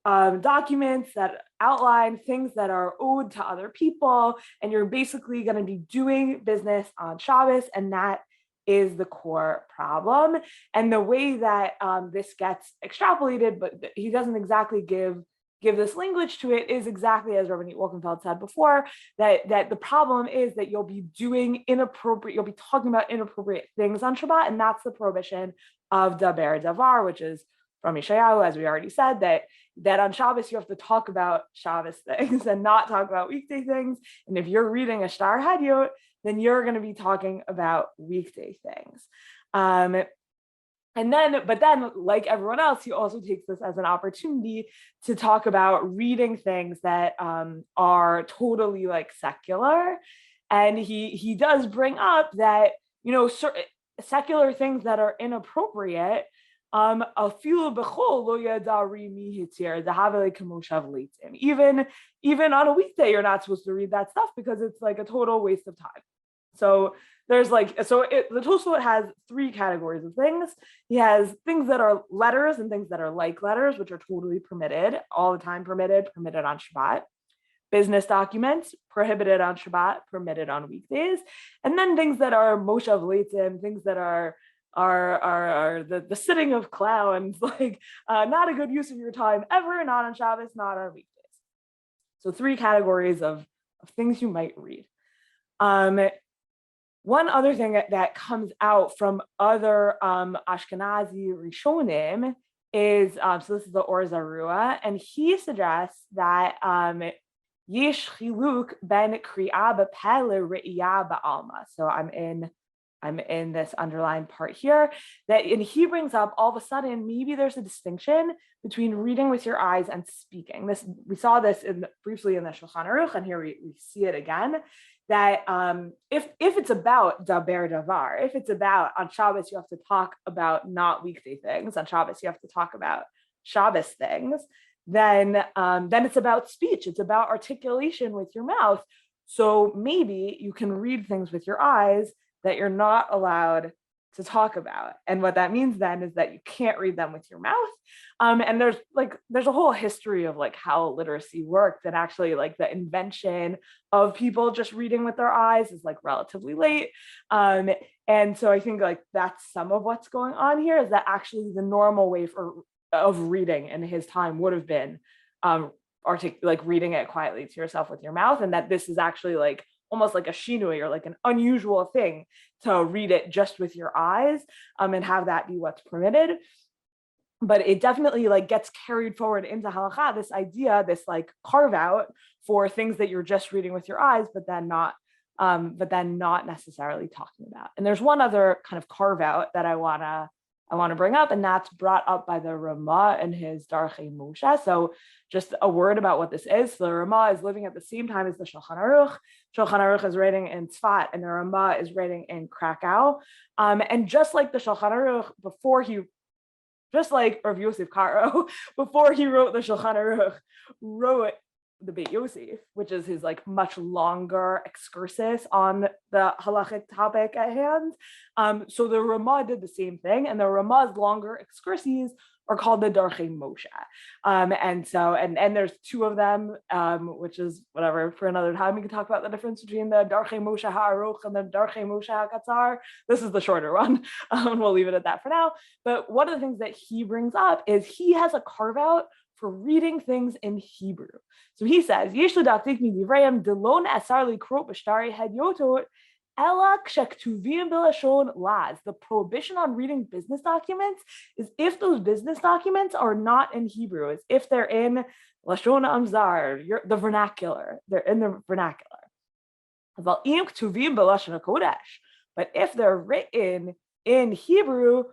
documents that outline things that are owed to other people, and you're basically going to be doing business on Shabbos, and that is the core problem. And the way that this gets extrapolated, but he doesn't exactly give this language to it, is exactly as Rabbanit Wolkenfeld said before, that the problem is that you'll be talking about inappropriate things on Shabbat, and that's the prohibition of daber davar, which is from Yeshayahu, as we already said, that on Shabbos you have to talk about Shabbos things and not talk about weekday things. And if you're reading a shtar hadyot, then you're going to be talking about weekday things. But then, like everyone else, he also takes this as an opportunity to talk about reading things that are totally like secular. And he does bring up that, certain secular things that are inappropriate, even on a weekday, you're not supposed to read that stuff because it's like a total waste of time. So there's the Tosfot has three categories of things. He has things that are letters and things that are like letters, which are totally permitted, all the time permitted on Shabbat. Business documents, prohibited on Shabbat, permitted on weekdays. And then things that are moshav leitzim, things that are the sitting of clowns, like not a good use of your time ever, not on Shabbos, not on weekdays. So three categories of things you might read. One other thing that comes out from other Ashkenazi Rishonim is, so this is the Or Zarua, and he suggests that yesh chiluk ben kri'a b'peh le're'iyah ba'alma. So I'm in this underlined part here, and he brings up all of a sudden, maybe there's a distinction between reading with your eyes and speaking. We saw this briefly in the Shulchan Aruch, and here we see it again, that if it's about daber davar, if it's about on Shabbos, you have to talk about not weekday things, on Shabbos, you have to talk about Shabbos things, then it's about speech, it's about articulation with your mouth. So maybe you can read things with your eyes that you're not allowed to talk about. And what that means then is that you can't read them with your mouth. And there's a whole history of like how literacy worked, and actually like the invention of people just reading with their eyes is like relatively late. And so I think like that's some of what's going on here, is that actually the normal way of reading in his time would have been reading it quietly to yourself with your mouth, and that this is actually like almost like a shinui, or like an unusual thing to read it just with your eyes, and have that be what's permitted. But it definitely like gets carried forward into halakha, this idea, this like carve out for things that you're just reading with your eyes, but then not necessarily talking about. And there's one other kind of carve out that I wanna bring up, and that's brought up by the Rama in his Darchei Moshe. So just a word about what this is. So the Rama is living at the same time as the Shulchan Aruch. Shulchan Aruch is writing in Tzfat, and the Rama is writing in Krakow. And just like the Shulchan Aruch, just like Rav Yosef Karo, before he wrote the Shulchan Aruch, wrote the Beit Yosef, which is his like much longer excursus on the halachic topic at hand. So the Ramah did the same thing, and the Ramah's longer excurses are called the Darchei Moshe. And there's two of them, which is whatever, for another time we can talk about the difference between the Darchei Moshe HaAruch and the Darchei Moshe HaKatzar. This is the shorter one. We'll leave it at that for now. But one of the things that he brings up is he has a carve out for reading things in Hebrew. So he says, Yesh l'daktik midivrayim delon asar likrot b'shtari hadyotot ela kshektuvim b'lashon laz. The prohibition on reading business documents is if those business documents are not in Hebrew, is if they're in lashon amzar, the vernacular. They're in the vernacular. But if they're written in Hebrew,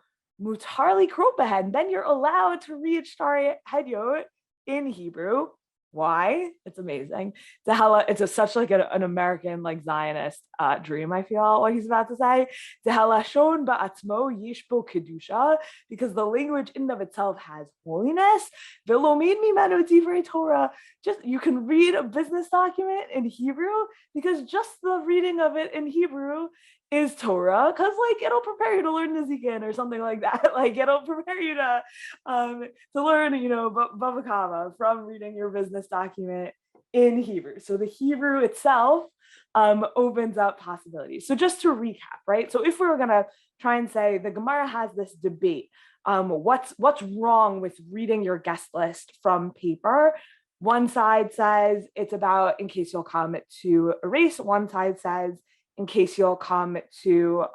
mutarli kropahen, then you're allowed to read Shtari Hadyot in Hebrew. Why? It's amazing. It's such like an American like Zionist dream, I feel, what he's about to say. Dehalashon ba'atzmo yishbo kedusha, because the language in and of itself has holiness. Velomid mimenu divrei Torah. Just you can read a business document in Hebrew because just the reading of it in Hebrew is Torah, because like it'll prepare you to learn Nizikin or something like that. Like it'll prepare you to learn, Bava Kama from reading your business document in Hebrew. So the Hebrew itself opens up possibilities. So just to recap, right? So if we were gonna try and say the Gemara has this debate, what's wrong with reading your guest list from paper? One side says it's about in case you'll come to erase. One side says in case you'll come to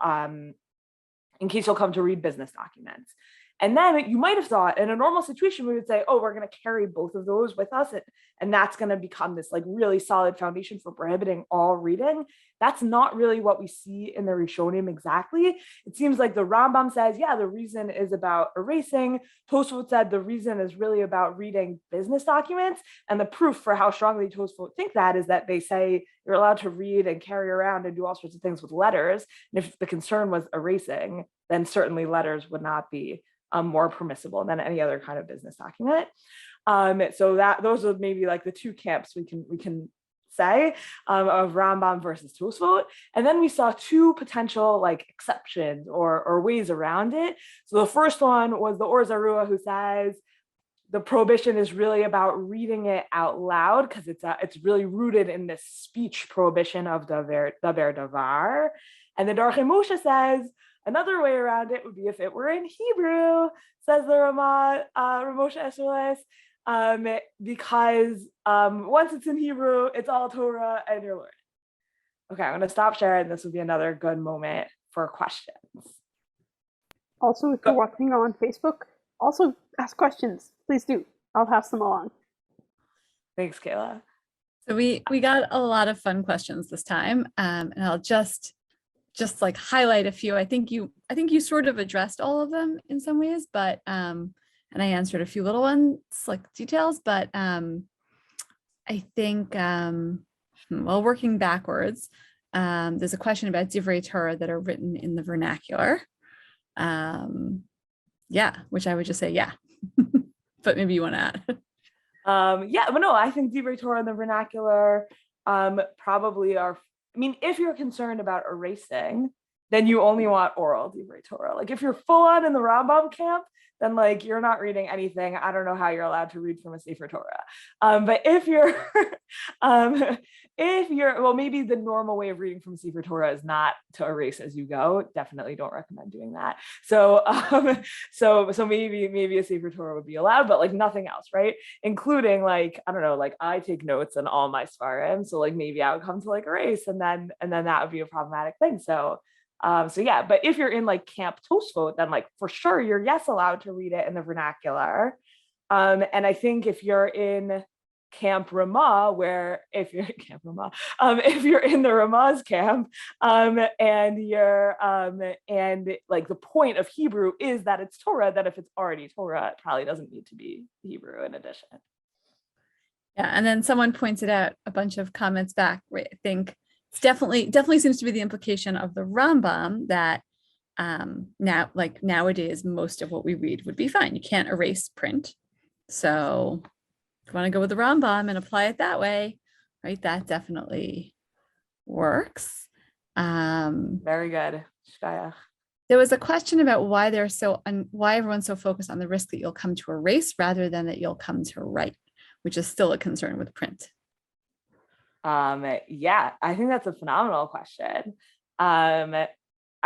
read business documents. And then you might have thought in a normal situation, we would say, oh, we're going to carry both of those with us. And that's going to become this like really solid foundation for prohibiting all reading. That's not really what we see in the Rishonim exactly. It seems like the Rambam says, yeah, the reason is about erasing. Tosfot said the reason is really about reading business documents. And the proof for how strongly Tosfot think that is that they say you're allowed to read and carry around and do all sorts of things with letters. And if the concern was erasing, then certainly letters would not be more permissible than any other kind of business document. So that those are maybe like the two camps we can say of Rambam versus Tosfot. And then we saw two potential like exceptions or ways around it. So the first one was the Or Zarua, who says the prohibition is really about reading it out loud because it's really rooted in this speech prohibition of daber davar. And the Darchei Moshe says another way around it would be if it were in Hebrew, says the Ramah, Ramosha Esheles, because once it's in Hebrew, it's all Torah and you're learning. Okay, I'm going to stop sharing. This would be another good moment for questions.
Also, if you're watching on Facebook, also ask questions. Please do. I'll pass them along.
Thanks, Kayla.
So we got a lot of fun questions this time, and I'll just like highlight a few. I think you sort of addressed all of them in some ways, but and I answered a few little ones like details, but I think working backwards, there's a question about divrei Torah that are written in the vernacular. Which I would just say but maybe you want to add.
But no, I think divrei Torah in the vernacular probably are. I mean, if you're concerned about erasing, then you only want oral divrei Torah. Like if you're full on in the Rambam camp, then like you're not reading anything. I don't know how you're allowed to read from a Sefer Torah. But if you're, maybe the normal way of reading from Sefer Torah is not to erase as you go. Definitely don't recommend doing that. So maybe a Sefer Torah would be allowed, but like nothing else, right? Including like, I don't know, like I take notes in all my Sfarim. So like maybe I would come to like erase and then that would be a problematic thing. But if you're in like Camp Tosfot, then like for sure you're allowed to read it in the vernacular. And I think if you're in Camp Ramah, if you're in the Ramah's camp, and you're and like the point of Hebrew is that it's Torah, that if it's already Torah, it probably doesn't need to be Hebrew in addition.
Yeah, and then someone pointed out a bunch of comments back where I think it's definitely seems to be the implication of the Rambam that nowadays most of what we read would be fine. You can't erase print, so if you want to go with the Rambam and apply it that way, right, that definitely works.
Very good. Shkaya.
There was a question about why why everyone's so focused on the risk that you'll come to erase rather than that you'll come to write, which is still a concern with print.
Yeah, I think that's a phenomenal question. I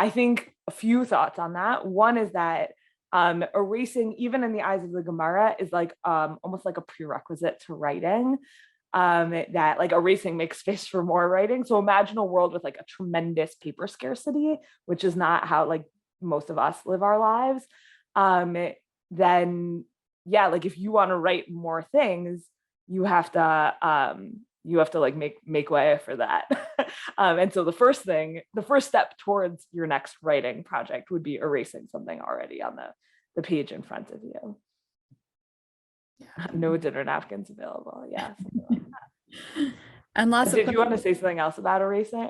think a few thoughts on that. One is that erasing, even in the eyes of the Gemara, is like almost like a prerequisite to writing. That like erasing makes space for more writing. So imagine a world with like a tremendous paper scarcity, which is not how like most of us live our lives. Then yeah, like if you want to write more things, you have to like make way for that. And so the first step towards your next writing project would be erasing something already on the page in front of you. Yeah. No dinner napkins available. Yeah. Like
and lots
did you want to say something else about erasing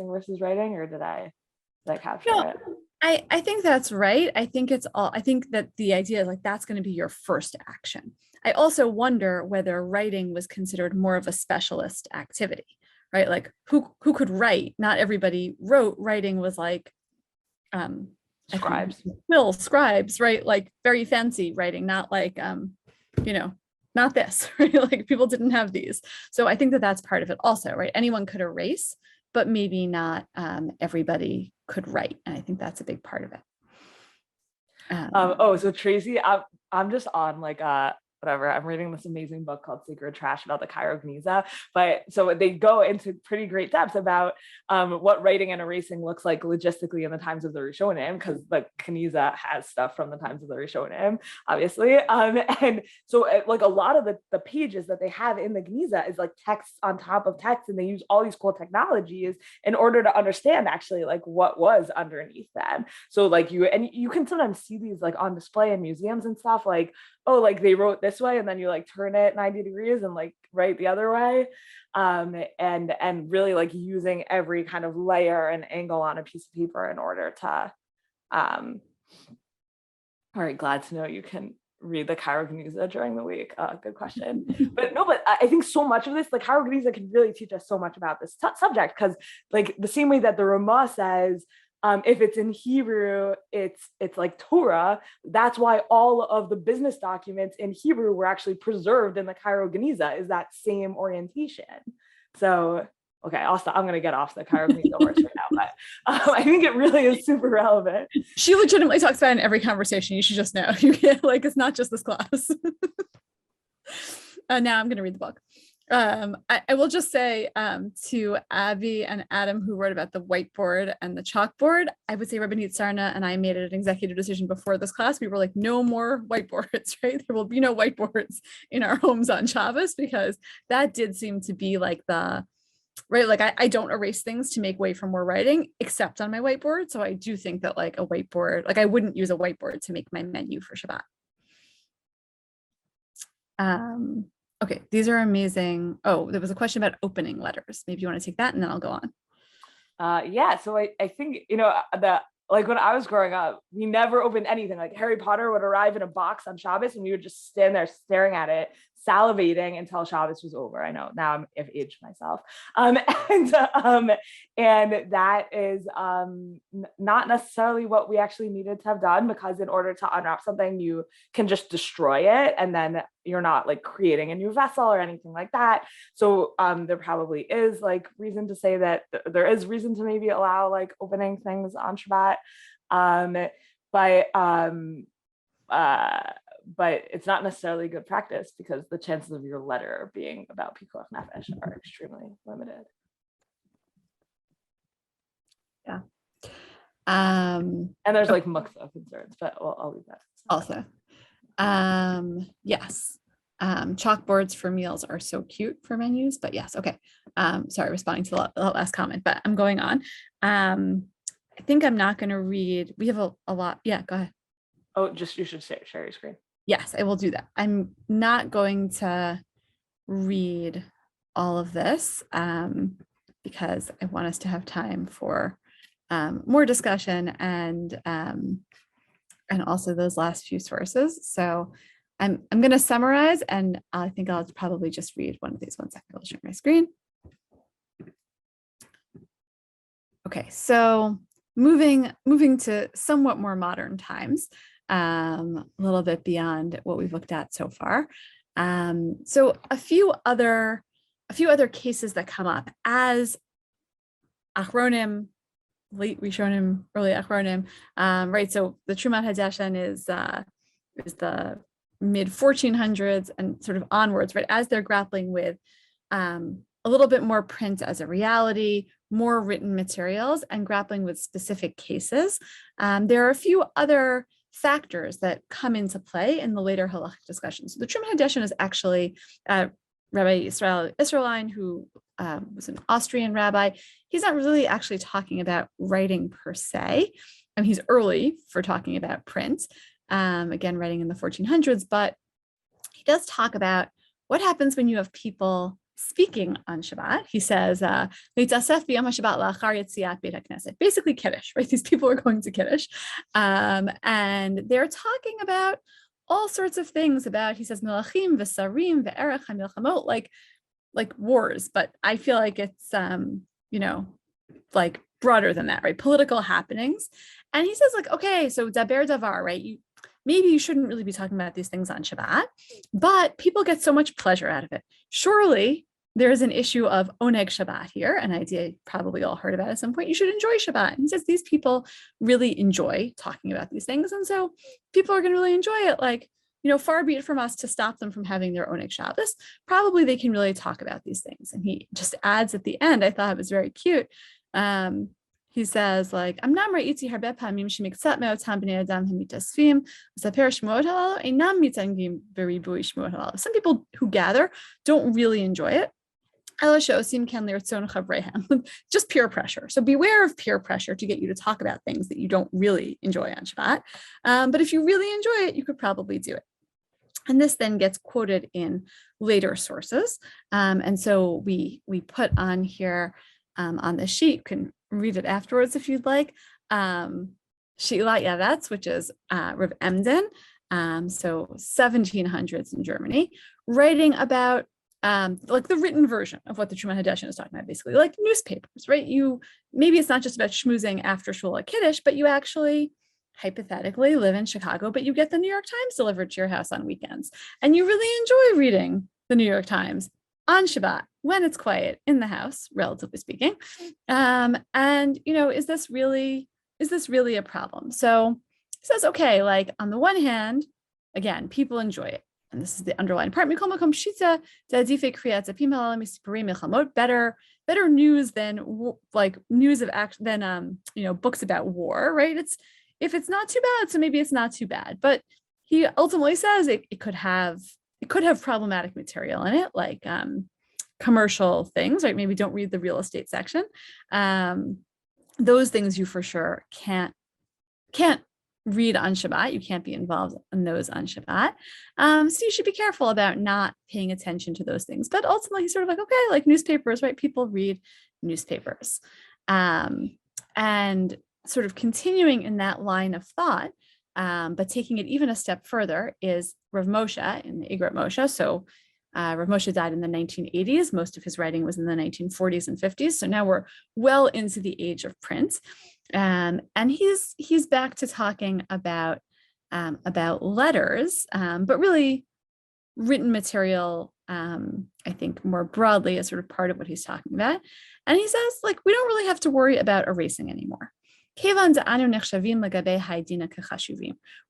versus writing, or did I capture it?
I think that's right. I think that the idea is like that's going to be your first action. I also wonder whether writing was considered more of a specialist activity, right? Like who could write? Not everybody wrote. Writing was like
Scribes.
Scribes, right? Like very fancy writing, not like not this, right? Like people didn't have these. So I think that that's part of it also, right? Anyone could erase, but maybe not everybody could write. And I think that's a big part of it.
So Tracy, I'm just on like whatever. I'm reading this amazing book called Sacred Trash about the Cairo Geniza. But so they go into pretty great depth about what writing and erasing looks like logistically in the times of the Rishonim, because the Geniza has stuff from the times of the Rishonim, obviously. And so like a lot of the pages that they have in the Geniza is like text on top of text, and they use all these cool technologies in order to understand actually like what was underneath them. So like you can sometimes see these like on display in museums and stuff, like, oh, like they wrote this way and then you like turn it 90 degrees and like write the other way. And really like using every kind of layer and angle on a piece of paper in order to, all right, glad to know you can read the Cairo Geniza during the week. Good question. But I think so much of this, like Cairo Geniza can really teach us so much about this subject, because like the same way that the Ramah says, if it's in Hebrew, it's like Torah. That's why all of the business documents in Hebrew were actually preserved in the Cairo Geniza, is that same orientation. So, okay, I'm going to get off the Cairo Geniza horse right now, but I think it really is super relevant.
She legitimately talks about it in every conversation. You should just know. You can't, like, it's not just this class. Now I'm going to read the book. I will just say to Abby and Adam, who wrote about the whiteboard and the chalkboard, I would say Rabbanit, Sarna, and I made an executive decision before this class. We were like, no more whiteboards, right? There will be no whiteboards in our homes on Shabbos, because that did seem to be like right? Like I don't erase things to make way for more writing, except on my whiteboard. So I do think that like a whiteboard, like I wouldn't use a whiteboard to make my menu for Shabbat. Okay, these are amazing. Oh, there was a question about opening letters. Maybe you want to take that and then I'll go on.
Yeah, so I think, like when I was growing up, we never opened anything. Like Harry Potter would arrive in a box on Shabbos and we would just stand there staring at it, salivating until Shabbos was over. I know now I've aged myself. And that is not necessarily what we actually needed to have done, because in order to unwrap something, you can just destroy it and then you're not like creating a new vessel or anything like that. So there probably is like reason to say that there is reason to maybe allow like opening things on Shabbat. But it's not necessarily good practice, because the chances of your letter being about pikuach nefesh are extremely limited.
Yeah.
And there's like muktzah concerns, but I'll leave that.
Also, yes. Chalkboards for meals are so cute for menus, but yes. Okay. Sorry, responding to the last comment, but I'm going on. I think I'm not going to read. We have a lot. Yeah, go ahead.
Oh, you should share your screen.
Yes, I will do that. I'm not going to read all of this because I want us to have time for more discussion and also those last few sources. So I'm going to summarize, and I think I'll probably just read one of these. 1 second, I'll share my screen. Okay, so moving to somewhat more modern times, a little bit beyond what we've looked at so far. So a few other cases that come up as Achronim, late Rishonim, early Achronim, right? So the Trumat Hadeshen is the mid 1400s and sort of onwards, right? As they're grappling with a little bit more print as a reality, more written materials, and grappling with specific cases. There are a few other factors that come into play in the later halachic discussions. So the Trumat Hadeshen is actually Rabbi Israel Israeline, who was an Austrian rabbi. He's not really actually talking about writing per se, and he's early for talking about print. Again, writing in the 1400s, but he does talk about what happens when you have people speaking on Shabbat. He says, basically Kiddush, right? These people are going to Kiddush. And they're talking about all sorts of things about, he says, Melachim, V'sarim, V'erech HaMilchamot, like wars, but I feel like it's, like broader than that, right? Political happenings. And he says like, okay, so daber davar, right? Maybe you shouldn't really be talking about these things on Shabbat, but people get so much pleasure out of it. Surely there is an issue of oneg Shabbat here, an idea you probably all heard about at some point. You should enjoy Shabbat. And he says these people really enjoy talking about these things. And so people are going to really enjoy it. Like, far be it from us to stop them from having their oneg Shabbos. Probably they can really talk about these things. And he just adds at the end, I thought it was very cute. He says, like, some people who gather don't really enjoy it. Just peer pressure. So beware of peer pressure to get you to talk about things that you don't really enjoy on Shabbat. But if you really enjoy it, you could probably do it. And this then gets quoted in later sources. And so we put on here on the sheet, you can read it afterwards if you'd like. Sheilat Yavetz, which is Rav Emden, so 1700s in Germany, writing about like the written version of what the Trumat Hadeshen is talking about, basically like newspapers, right? Maybe it's not just about schmoozing after Shul at Kiddush, but you actually hypothetically live in Chicago, but you get the New York Times delivered to your house on weekends, and you really enjoy reading the New York Times on Shabbat when it's quiet in the house, relatively speaking. And is this really a problem? So he says, okay, like on the one hand, again, people enjoy it. And this is the underlying part. Better news than like news of action than books about war, right? If it's not too bad, so maybe it's not too bad. But he ultimately says it could have problematic material in it, like commercial things, right? Maybe don't read the real estate section. Those things you for sure can't read on Shabbat. You can't be involved in those on Shabbat. So you should be careful about not paying attention to those things. But ultimately, he's sort of like, okay, like newspapers, right? People read newspapers. And sort of continuing in that line of thought, but taking it even a step further, is Rav Moshe in the Igrat Moshe. So Rav Moshe died in the 1980s. Most of his writing was in the 1940s and 50s. So now we're well into the age of print. And he's back to talking about letters, but really written material, I think more broadly as sort of part of what he's talking about. And he says, like, we don't really have to worry about erasing anymore. We're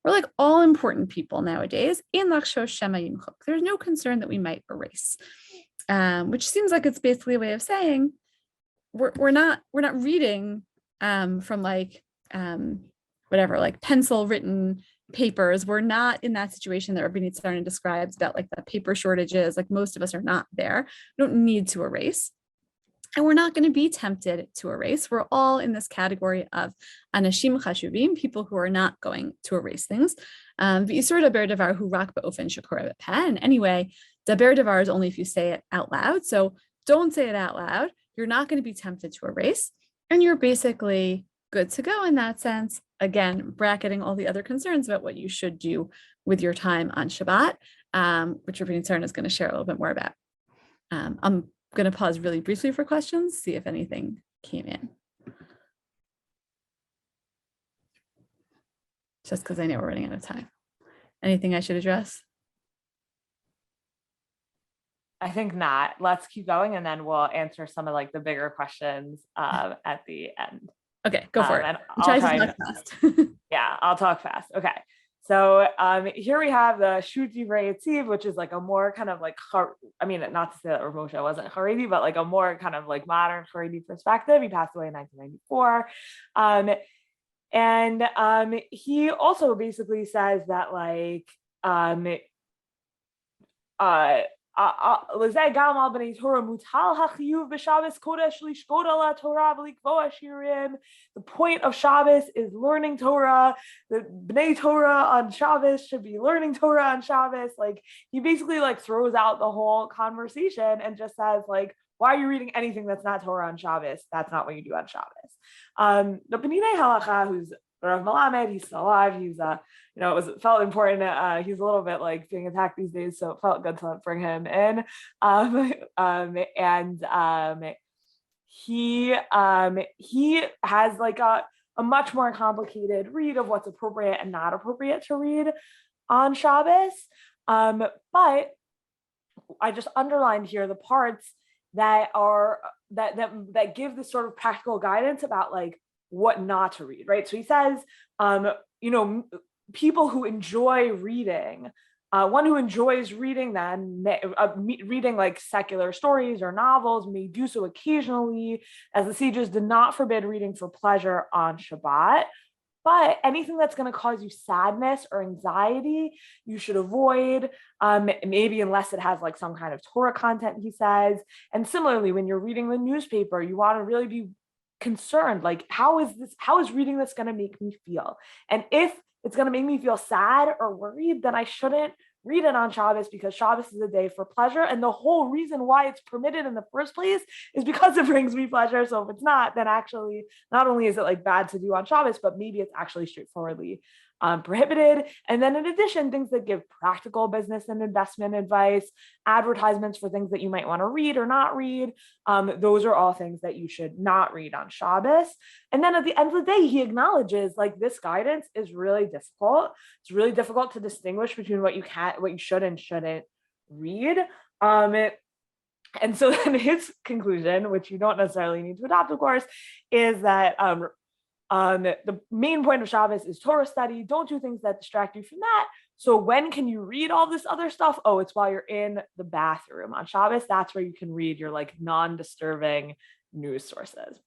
like all important people nowadays. There's no concern that we might erase, which seems like it's basically a way of saying we're not reading from like whatever, like pencil written papers. We're not in that situation that Rabbanit Sarna describes about like the paper shortages. Like most of us are not there. We don't need to erase. And we're not going to be tempted to erase. We're all in this category of anashim chashuvim, people who are not going to erase things. V'isur daber davar hu rak ba'ofen shekora b'peh. And anyway, daber davar is only if you say it out loud. So don't say it out loud. You're not going to be tempted to erase. And you're basically good to go in that sense. again, bracketing all the other concerns about what you should do with your time on Shabbat, which Rabbanit Sarna is going to share a little bit more about. I'm going to pause really briefly for questions, see if anything came in. Just because I know we're running out of time. Anything I should address?
I think not. Let's keep going, and then we'll answer some of like the bigger questions at the end.
Okay, go for it.
And
Try
I'll
to
try
talk fast.
Yeah, I'll talk fast. Okay. So here we have the Shuti V'Yetziv, which is like a more kind of like, I mean, not to say that Moshe wasn't Haredi, but like a more kind of like modern Haredi perspective. He passed away in 1994. And he also basically says that like, the point of Shabbos is learning Torah. The Bnei Torah on Shabbos should be learning Torah on Shabbos. Like he basically like throws out the whole conversation and just says like, why are you reading anything that's not Torah on Shabbos? That's not what you do on Shabbos. The Penine Halacha, who's Rav Malamed, he's still alive. He's it felt important. He's a little bit like being attacked these days, so it felt good to bring him in. He has like a much more complicated read of what's appropriate and not appropriate to read on Shabbos. But I just underlined here the parts that are that give this sort of practical guidance about like what not to read, right? So he says, people who enjoy reading, one who enjoys reading reading like secular stories or novels may do so occasionally, as the sages did not forbid reading for pleasure on Shabbat. But anything that's going to cause you sadness or anxiety, you should avoid, maybe unless it has like some kind of Torah content, he says. And similarly, when you're reading the newspaper, you want to really be concerned, like, how is reading this going to make me feel? And if it's going to make me feel sad or worried, then I shouldn't read it on Shabbos, because Shabbos is a day for pleasure. And the whole reason why it's permitted in the first place is because it brings me pleasure. So if it's not, then actually, not only is it like bad to do on Shabbos, but maybe it's actually straightforwardly prohibited. And then in addition, things that give practical business and investment advice, advertisements for things that you might want to read or not read, those are all things that you should not read on Shabbos. And then at the end of the day, he acknowledges like this guidance is really difficult. It's really difficult to distinguish between what you should and shouldn't read. And so then his conclusion, which you don't necessarily need to adopt, of course, is that the main point of Shabbos is Torah study. Don't do things that distract you from that. So when can you read all this other stuff? Oh, it's while you're in the bathroom on Shabbos. That's where you can read your like non-disturbing news sources.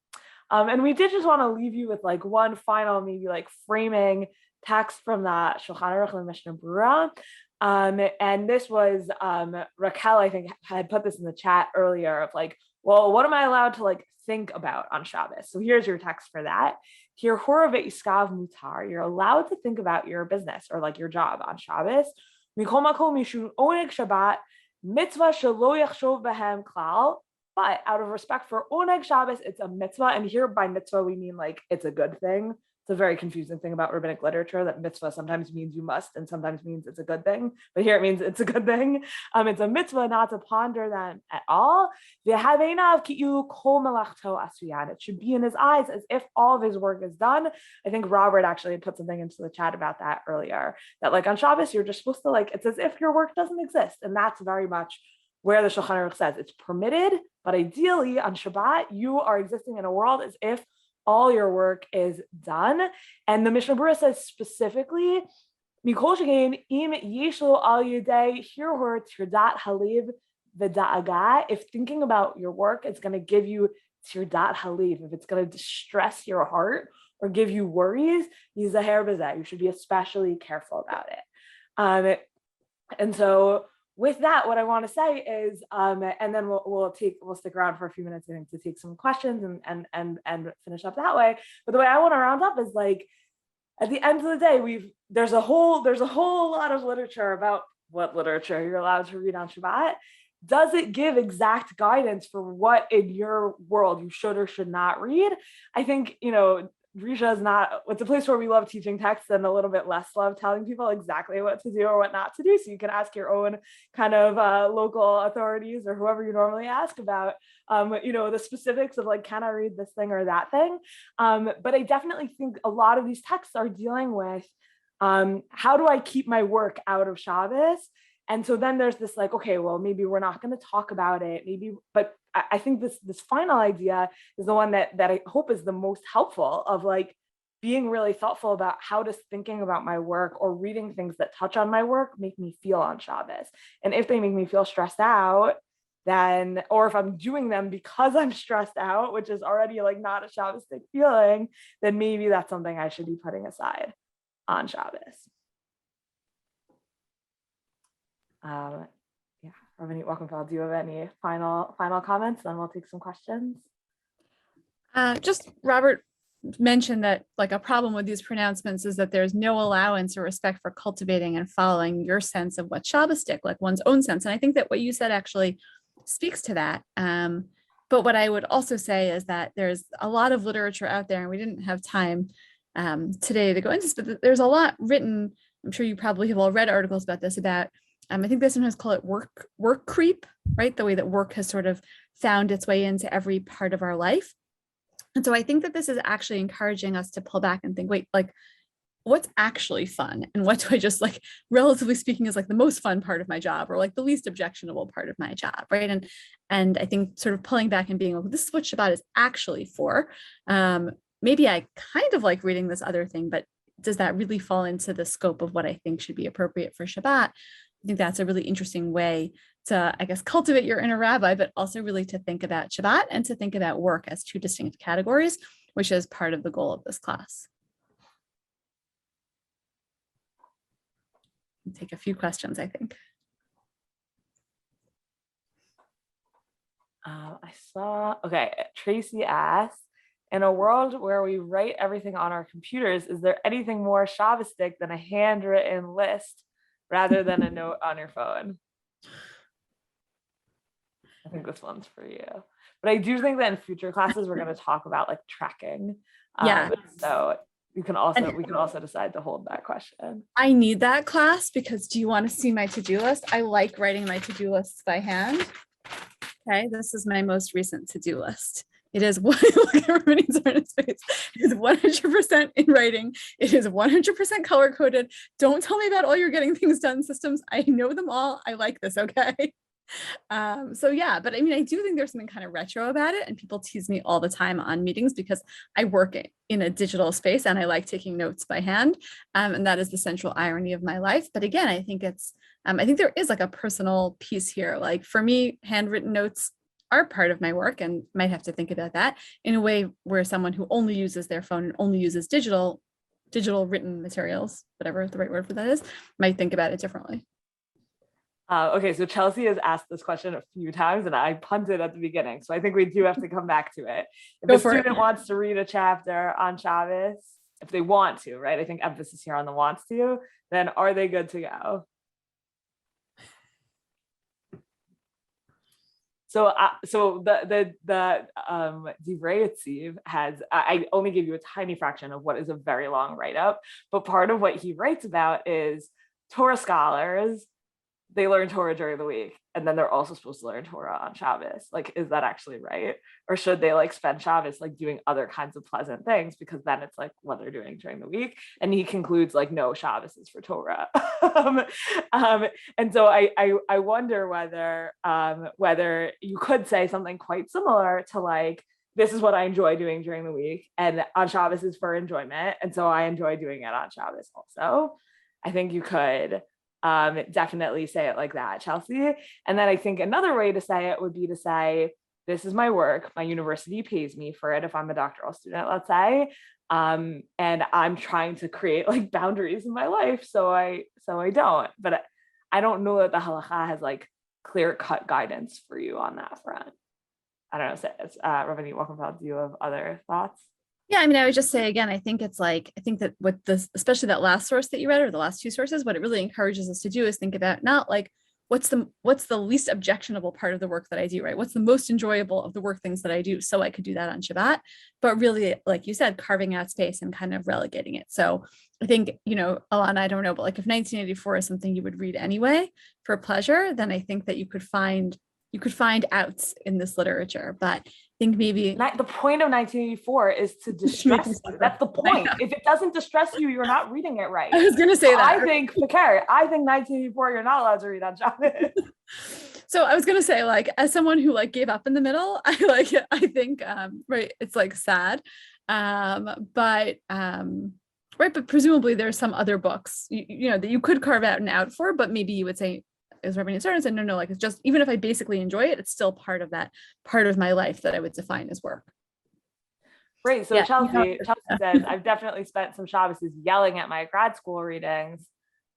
And we did just want to leave you with like one final, maybe like framing text from the Shulchan Aruch and Mishnah Berurah. And this was Raquel, I think, had put this in the chat earlier of like, well, what am I allowed to like think about on Shabbos? So here's your text for that. Here, hora ve'iskav mutar. You're allowed to think about your business or like your job on Shabbos. Mikol makom mishum oneg Shabbat mitzvah shelo yachshov behem klal. But out of respect for oneg Shabbos, it's a mitzvah. And here by mitzvah, we mean like it's a good thing. It's a very confusing thing about rabbinic literature that mitzvah sometimes means you must and sometimes means it's a good thing. But here it means it's a good thing. It's a mitzvah not to ponder them at all. It should be in his eyes as if all of his work is done. I think Robert actually put something into the chat about that earlier, that like on Shabbos, you're just supposed to like, it's as if your work doesn't exist. And that's very much where the Shulchan Aruch says it's permitted, but ideally on Shabbat, you are existing in a world as if all your work is done. And the Mishnah Berurah says specifically, Mikol shekein im yeshlo al yedei hirhur tirdat halev v'da'aga. If thinking about your work is going to give you tirdat halev, if it's going to distress your heart or give you worries, yizaher b'zeh. You should be especially careful about it. And so with that, what I want to say is, and then we'll stick around for a few minutes, I think, to take some questions and finish up that way. But the way I want to round up is like, at the end of the day, there's a whole lot of literature about what literature you're allowed to read on Shabbat. Does it give exact guidance for what in your world you should or should not read? I think, Risha is not, it's a place where we love teaching text and a little bit less love telling people exactly what to do or what not to do. So you can ask your own kind of local authorities or whoever you normally ask about, the specifics of like, can I read this thing or that thing? But I definitely think a lot of these texts are dealing with how do I keep my work out of Shabbos? And so then there's this like, okay, well, maybe we're not going to talk about it, but I think this final idea is the one that I hope is the most helpful, of like being really thoughtful about how does thinking about my work or reading things that touch on my work make me feel on Shabbos. And if they make me feel stressed out, then, or if I'm doing them because I'm stressed out, which is already like not a Shabbos-like feeling, then maybe that's something I should be putting aside on Shabbos. Rabbanit Walkenfeld, do you have any final comments? Then we'll take some questions.
Just Robert mentioned that like a problem with these pronouncements is that there's no allowance or respect for cultivating and following your sense of what Shabbos-dik, like one's own sense. And I think that what you said actually speaks to that. But what I would also say is that there's a lot of literature out there, and we didn't have time today to go into this, but there's a lot written. I'm sure you probably have all read articles about this, about I think they sometimes call it work creep, right? The way that work has sort of found its way into every part of our life. And so I think that this is actually encouraging us to pull back and think, wait, like, what's actually fun? And what do I just like, relatively speaking, is like the most fun part of my job, or like the least objectionable part of my job, right? And I think sort of pulling back and being like, this is what Shabbat is actually for. Maybe I kind of like reading this other thing, but does that really fall into the scope of what I think should be appropriate for Shabbat? I think that's a really interesting way to, I guess, cultivate your inner rabbi, but also really to think about Shabbat and to think about work as two distinct categories, which is part of the goal of this class. I'll take a few questions, I think.
Tracy asks, in a world where we write everything on our computers, is there anything more Shabbos-dik than a handwritten list rather than a note on your phone? I think this one's for you. But I do think that in future classes, we're going to talk about like tracking.
Yeah.
So we can also decide to hold that question.
I need that class because do you want to see my to-do list? I like writing my to-do lists by hand. Okay, this is my most recent to-do list. It is look at everybody's face. It is 100% in writing. It is 100% color coded. Don't tell me about all your getting things done systems. I know them all. I like this. Okay. So yeah, but I mean, I do think there's something kind of retro about it, and people tease me all the time on meetings because I work in a digital space and I like taking notes by hand. And that is the central irony of my life. But again, I think I think there is like a personal piece here. Like for me, handwritten notes are part of my work, and might have to think about that in a way where someone who only uses their phone and only uses digital written materials, whatever the right word for that is, might think about it differently.
Okay, so Chelsea has asked this question a few times and I punted at the beginning. So I think we do have to come back to it. If a student wants to read a chapter on Shabbos, if they want to, right? I think emphasis here on the wants to, then are they good to go? So the Divrei Yitziv has, I only gave you a tiny fraction of what is a very long write-up, but part of what he writes about is Torah scholars, they learn Torah during the week, and then they're also supposed to learn Torah on Shabbos. Like, is that actually right? Or should they like spend Shabbos like doing other kinds of pleasant things, because then it's like what they're doing during the week? And he concludes like, no, Shabbos is for Torah. And so I wonder whether you could say something quite similar to like, this is what I enjoy doing during the week, and on Shabbos is for enjoyment, and so I enjoy doing it on Shabbos also. I think you could definitely say it like that, Chelsea. And then I think another way to say it would be to say, this is my work, my university pays me for it if I'm a doctoral student, let's say, and I'm trying to create like boundaries in my life so I don't. But I don't know that the halacha has like clear-cut guidance for you on that front. I don't know, Rabbanit Walkenfeld, do you have other thoughts?
Yeah, I mean, I would just say again, I think that with this, especially that last source that you read, or the last two sources, what it really encourages us to do is think about not like what's the least objectionable part of the work that I do, right? What's the most enjoyable of the work things that I do? So I could do that on Shabbat, but really, like you said, carving out space and kind of relegating it. So I think, Alana, I don't know, but like if 1984 is something you would read anyway for pleasure, then I think that you could find outs in this literature. But I think maybe
the point of 1984 is to distress you. That's the point. If it doesn't distress you, you're not reading it right.
I was going to say that.
I think 1984, you're not allowed to read on Shabbos.
So I was going to say, like, as someone who like gave up in the middle, I think, right, it's like sad. But presumably there's some other books, that you could carve out and out for, but maybe you would say, as Rabbanit Sarna said, no, like it's just, even if I basically enjoy it, it's still part of my life that I would define as work.
Right. So yeah, Chelsea says, I've definitely spent some Shabbos yelling at my grad school readings.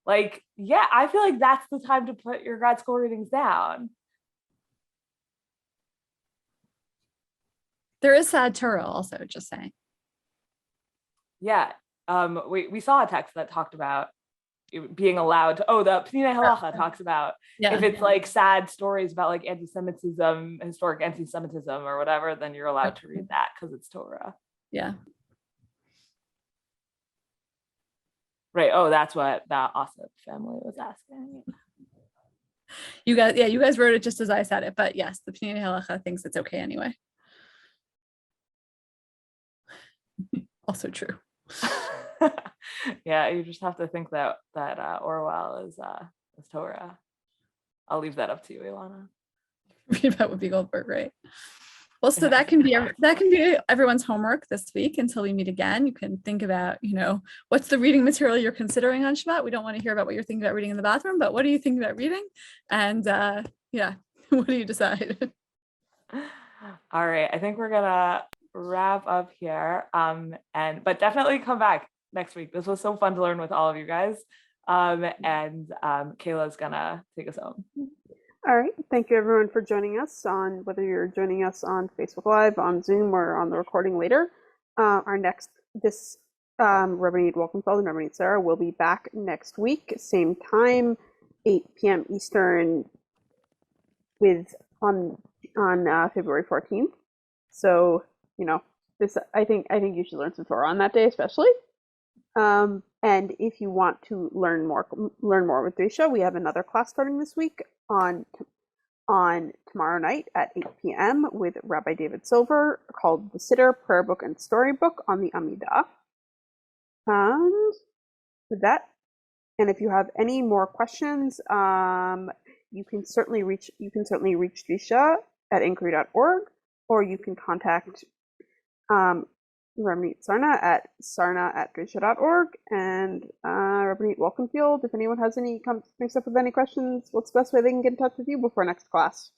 Like, yeah, I feel like that's the time to put your grad school readings down.
There is sad Torah also, just saying.
Yeah. We saw a text that talked about being allowed to, the Pnei Halacha talks about if it's like sad stories about like anti-Semitism, historic anti-Semitism or whatever, then you're allowed to read that because it's Torah.
Yeah.
Right. Oh, that's what the Osip family was asking.
You guys wrote it just as I said it, but yes, the Pnei Halacha thinks it's okay anyway. Also true.
Yeah, you just have to think that Orwell is Torah. I'll leave that up to you, Ilana.
Read about Whoopi Goldberg, right? Well, so that can be everyone's homework this week until we meet again. You can think about, what's the reading material you're considering on Shabbat. We don't want to hear about what you're thinking about reading in the bathroom, but what are you thinking about reading? And what do you decide?
All right, I think we're gonna wrap up here. But definitely come back next week. This was so fun to learn with all of you guys. Kayla's gonna take us home.
All right. Thank you everyone for joining us whether you're joining us on Facebook Live, on Zoom, or on the recording later. Rabbanit Wolkenfeld and Rabbanit Sara will be back next week, same time, 8 p.m. Eastern, on February 14th. So, this I think you should learn some Torah on that day, especially. And if you want to learn more with Drisha, we have another class starting this week on tomorrow night at 8 p.m. with Rabbi David Silver, called The Siddur, Prayer Book and Storybook on the Amidah. And with that, and if you have any more questions, you can certainly reach Drisha at inquiry.org, or you can contact Rabbanit Sarna at sarna@drisha.org, and Rabbanit Walkenfeld, if anyone has any comes up with any questions, what's the best way they can get in touch with you before next class?